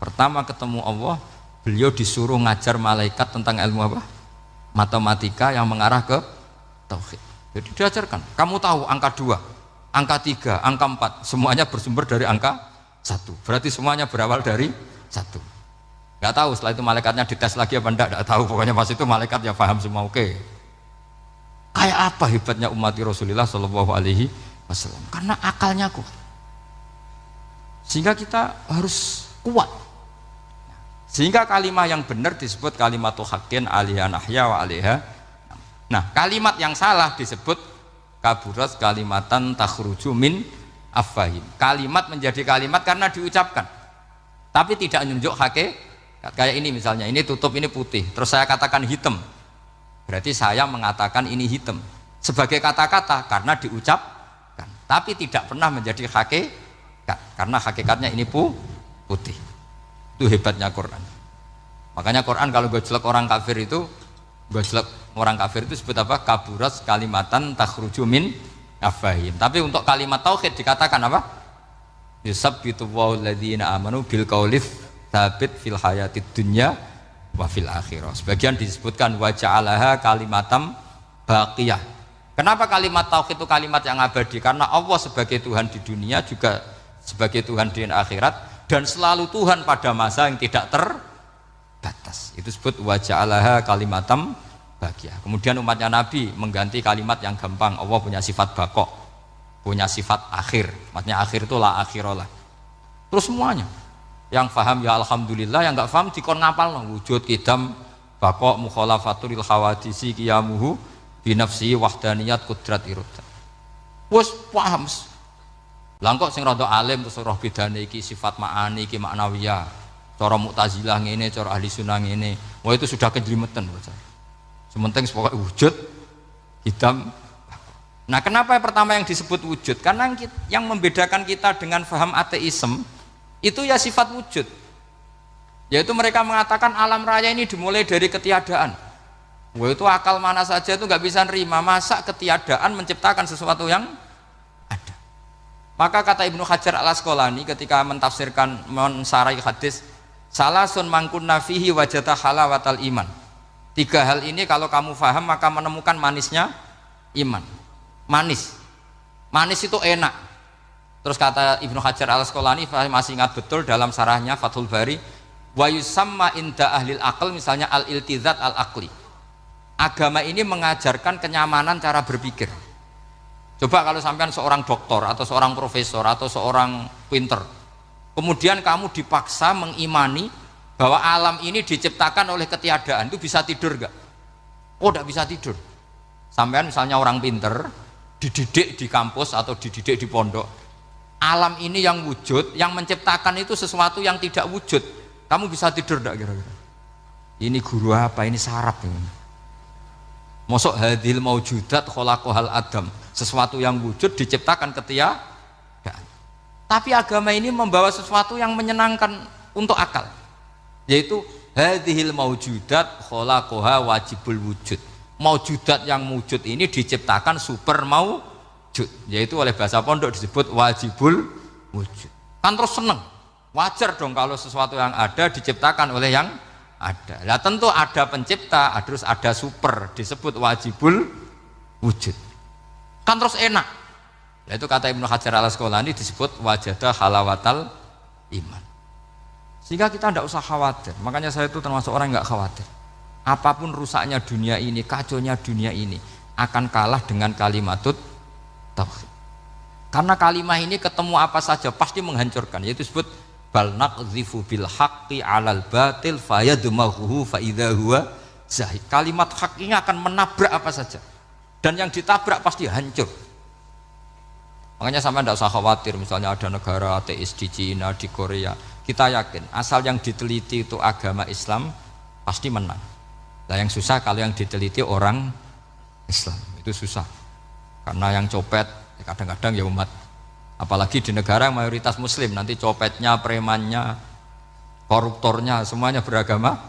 Pertama ketemu Allah, beliau disuruh ngajar malaikat tentang ilmu apa? Matematika yang mengarah ke tauhid. Jadi diajarkan, kamu tahu angka 2, angka 3, angka 4, semuanya bersumber dari angka 1. Berarti semuanya berawal dari 1. Gak tahu setelah itu malaikatnya dites lagi apa enggak, gak tahu. Pokoknya pas itu malaikat ya paham semua. Oke. Kayak apa hebatnya umat Rasulullah Shallallahu Alaihi Wasallam? Karena akalnya kuat. Sehingga kita harus kuat. Sehingga kalimat yang benar disebut kalimatul haqqin alaiha nahya wa alaiha. Nah, kalimat yang salah disebut kaburat kalimatan takhruju min afwahim. Kalimat menjadi kalimat karena diucapkan, tapi tidak menunjuk hakikat. Kayak ini misalnya, ini tutup, ini putih, terus saya katakan hitam, berarti saya mengatakan ini hitam sebagai kata-kata karena diucapkan, tapi tidak pernah menjadi hakikat karena hakikatnya ini putih. Itu hebatnya Quran. Makanya Quran kalau gue jelek orang kafir itu, disebut apa? Kaburas kalimatan takhruju min afwahim. Tapi untuk kalimat tauhid dikatakan apa? Yusabbitu Allahu alladziina aamanu bil qauli tsabit fil hayatid dunya wa fil akhirah. Sebagian disebutkan wa ja'alaha kalimatam baqiyah. Kenapa kalimat tauhid itu kalimat yang abadi? Karena Allah sebagai Tuhan di dunia juga sebagai Tuhan di akhirat, dan selalu Tuhan pada masa yang tidak terbatas. Itu disebut wa ja'alaha kalimatam baqiyah. Kemudian umatnya Nabi mengganti kalimat yang gampang. Allah punya sifat baqo, punya sifat akhir, maksudnya akhir itu la akhirolah. Terus semuanya yang paham ya alhamdulillah, yang nggak paham dikon ngapal wujud kidam baqo mukhalafatul khawadisi qiyamuhu binafsi wahdaniyat kudrat irada. Wes paham. Langkok sing rada alim terus roh bedane iki sifat ma'ani iki maknawiyah. Cara Mu'tazilah ngene, cara ahli sunnah ngene. Wah itu sudah kejelimetan bocah. Sementing pokoknya wujud kidam. Nah, kenapa yang pertama yang disebut wujud? Karena yang membedakan kita dengan faham ateisme itu ya sifat wujud. Yaitu mereka mengatakan alam raya ini dimulai dari ketiadaan. Wah itu akal mana saja itu nggak bisa nerima, masa ketiadaan menciptakan sesuatu yang ada. Maka kata Ibnu Hajar al-Asqalani ketika mentafsirkan mensarai hadis, salasun mangkunna fihi wajata halawatal iman. 3 hal ini kalau kamu faham maka menemukan manisnya iman. Manis itu enak. Terus kata Ibnu Hajar Al-Asqalani, saya masih ingat betul dalam sarahnya Fathul Bari, wa yusamma inda ahlil aql, misalnya al-iltizat al-aqli. Agama ini mengajarkan kenyamanan cara berpikir. Coba kalau sampean seorang doktor atau seorang profesor atau seorang pinter, kemudian kamu dipaksa mengimani bahwa alam ini diciptakan oleh ketiadaan, itu bisa tidur gak? Oh, tidak bisa tidur. Sampean misalnya orang pinter, dididik di kampus atau dididik di pondok, alam ini yang wujud, yang menciptakan itu sesuatu yang tidak wujud, kamu bisa tidur tidak kira-kira? Ini guru apa? Ini sarap ini. Mosok hadil maujudat khalaqahal adam, sesuatu yang wujud diciptakan ketiadaan. Tapi agama ini membawa sesuatu yang menyenangkan untuk akal, yaitu hadhil maujudat khalaqaha wajibul wujud. Maujudat yang wujud ini diciptakan super maujud, yaitu oleh bahasa pondok disebut wajibul wujud. Kan terus seneng, wajar dong kalau sesuatu yang ada diciptakan oleh yang ada. Nah tentu ada pencipta, terus ada super, disebut wajibul wujud. Kan terus enak. Nah, itu kata Ibnu Hajar Al-Asqalani disebut wajadah halawatal iman. Sehingga kita tidak usah khawatir. Makanya saya itu termasuk orang yang nggak khawatir. Apapun rusaknya dunia ini, kacaunya dunia ini, akan kalah dengan kalimatut tauhid. Karena kalimat ini ketemu apa saja pasti menghancurkan. Yaitu disebut bal naqdhifu bil haqqi 'alal batil fayadmaghuhu fa idza huwa zahid. Kalimat hak ini akan menabrak apa saja. Dan yang ditabrak pasti hancur. Makanya sampai tidak usah khawatir, misalnya ada negara ateis di Cina, di Korea, kita yakin asal yang diteliti itu agama Islam pasti menang. Nah yang susah kalau yang diteliti orang Islam, itu susah. Karena yang copet kadang-kadang ya umat, apalagi di negara yang mayoritas muslim, nanti copetnya, premannya, koruptornya semuanya beragama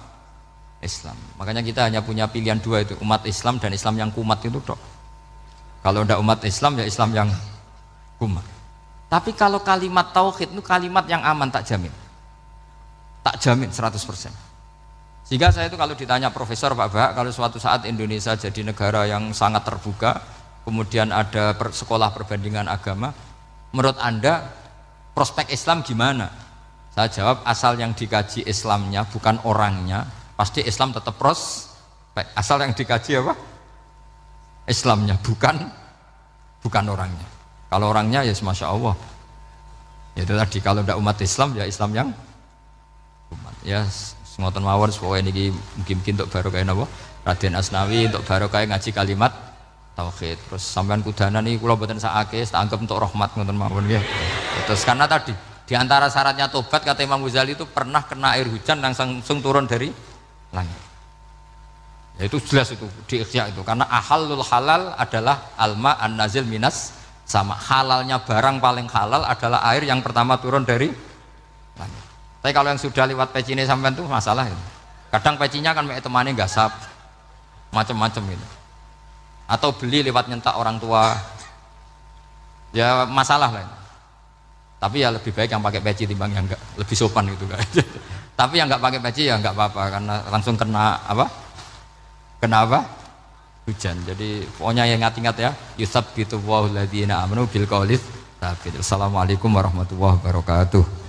Islam. Makanya kita hanya punya pilihan dua, itu umat Islam dan Islam yang kumat itu dok. Kalau tidak umat Islam ya Islam yang kumat. Tapi kalau kalimat tauhid itu kalimat yang aman, tak jamin. Tak jamin 100%. Sehingga saya itu kalau ditanya Profesor Pak Bahak, kalau suatu saat Indonesia jadi negara yang sangat terbuka, kemudian ada sekolah perbandingan agama, menurut Anda prospek Islam gimana? Saya jawab, asal yang dikaji Islamnya bukan orangnya, pasti Islam tetap prospek. Asal yang dikaji apa? Islamnya, bukan orangnya. Kalau orangnya ya Masya Allah. Ya itu tadi, kalau tidak umat Islam ya Islam yang umat. Ya ngoten mawon supaya niki mungkin untuk barokah napa Raden Asnawi, untuk barokah ngaji kalimat tauhid. Terus sampean kudanan iki kula mboten sakake, tak anggap untuk rahmat ngoten mawon nggih. Terus karena tadi di antara syaratnya tobat kata Imam Ghazali itu pernah kena air hujan yang langsung turun dari langit. Ya itu jelas itu di Ikhya itu, karena ahalul halal adalah alma an-nazil minas sama. Halalnya barang paling halal adalah air yang pertama turun dari langit. Tapi kalau yang sudah lewat pecine sampean tuh masalah itu. Kadang pecinya kan mek temane gasap macam-macam gitu. Atau beli lewat nyentak orang tua. Ya masalah lah itu. Tapi ya lebih baik yang pakai peci timbang yang enggak, lebih sopan gitu kan. Tapi yang enggak pakai peci ya enggak apa-apa karena langsung kena apa? Kena apa? Hujan. Jadi pokoknya yang ingat-ingat ya, yusabbitu Allahu alladziina aamanu bil qawli tsabit. Assalamualaikum warahmatullahi wabarakatuh.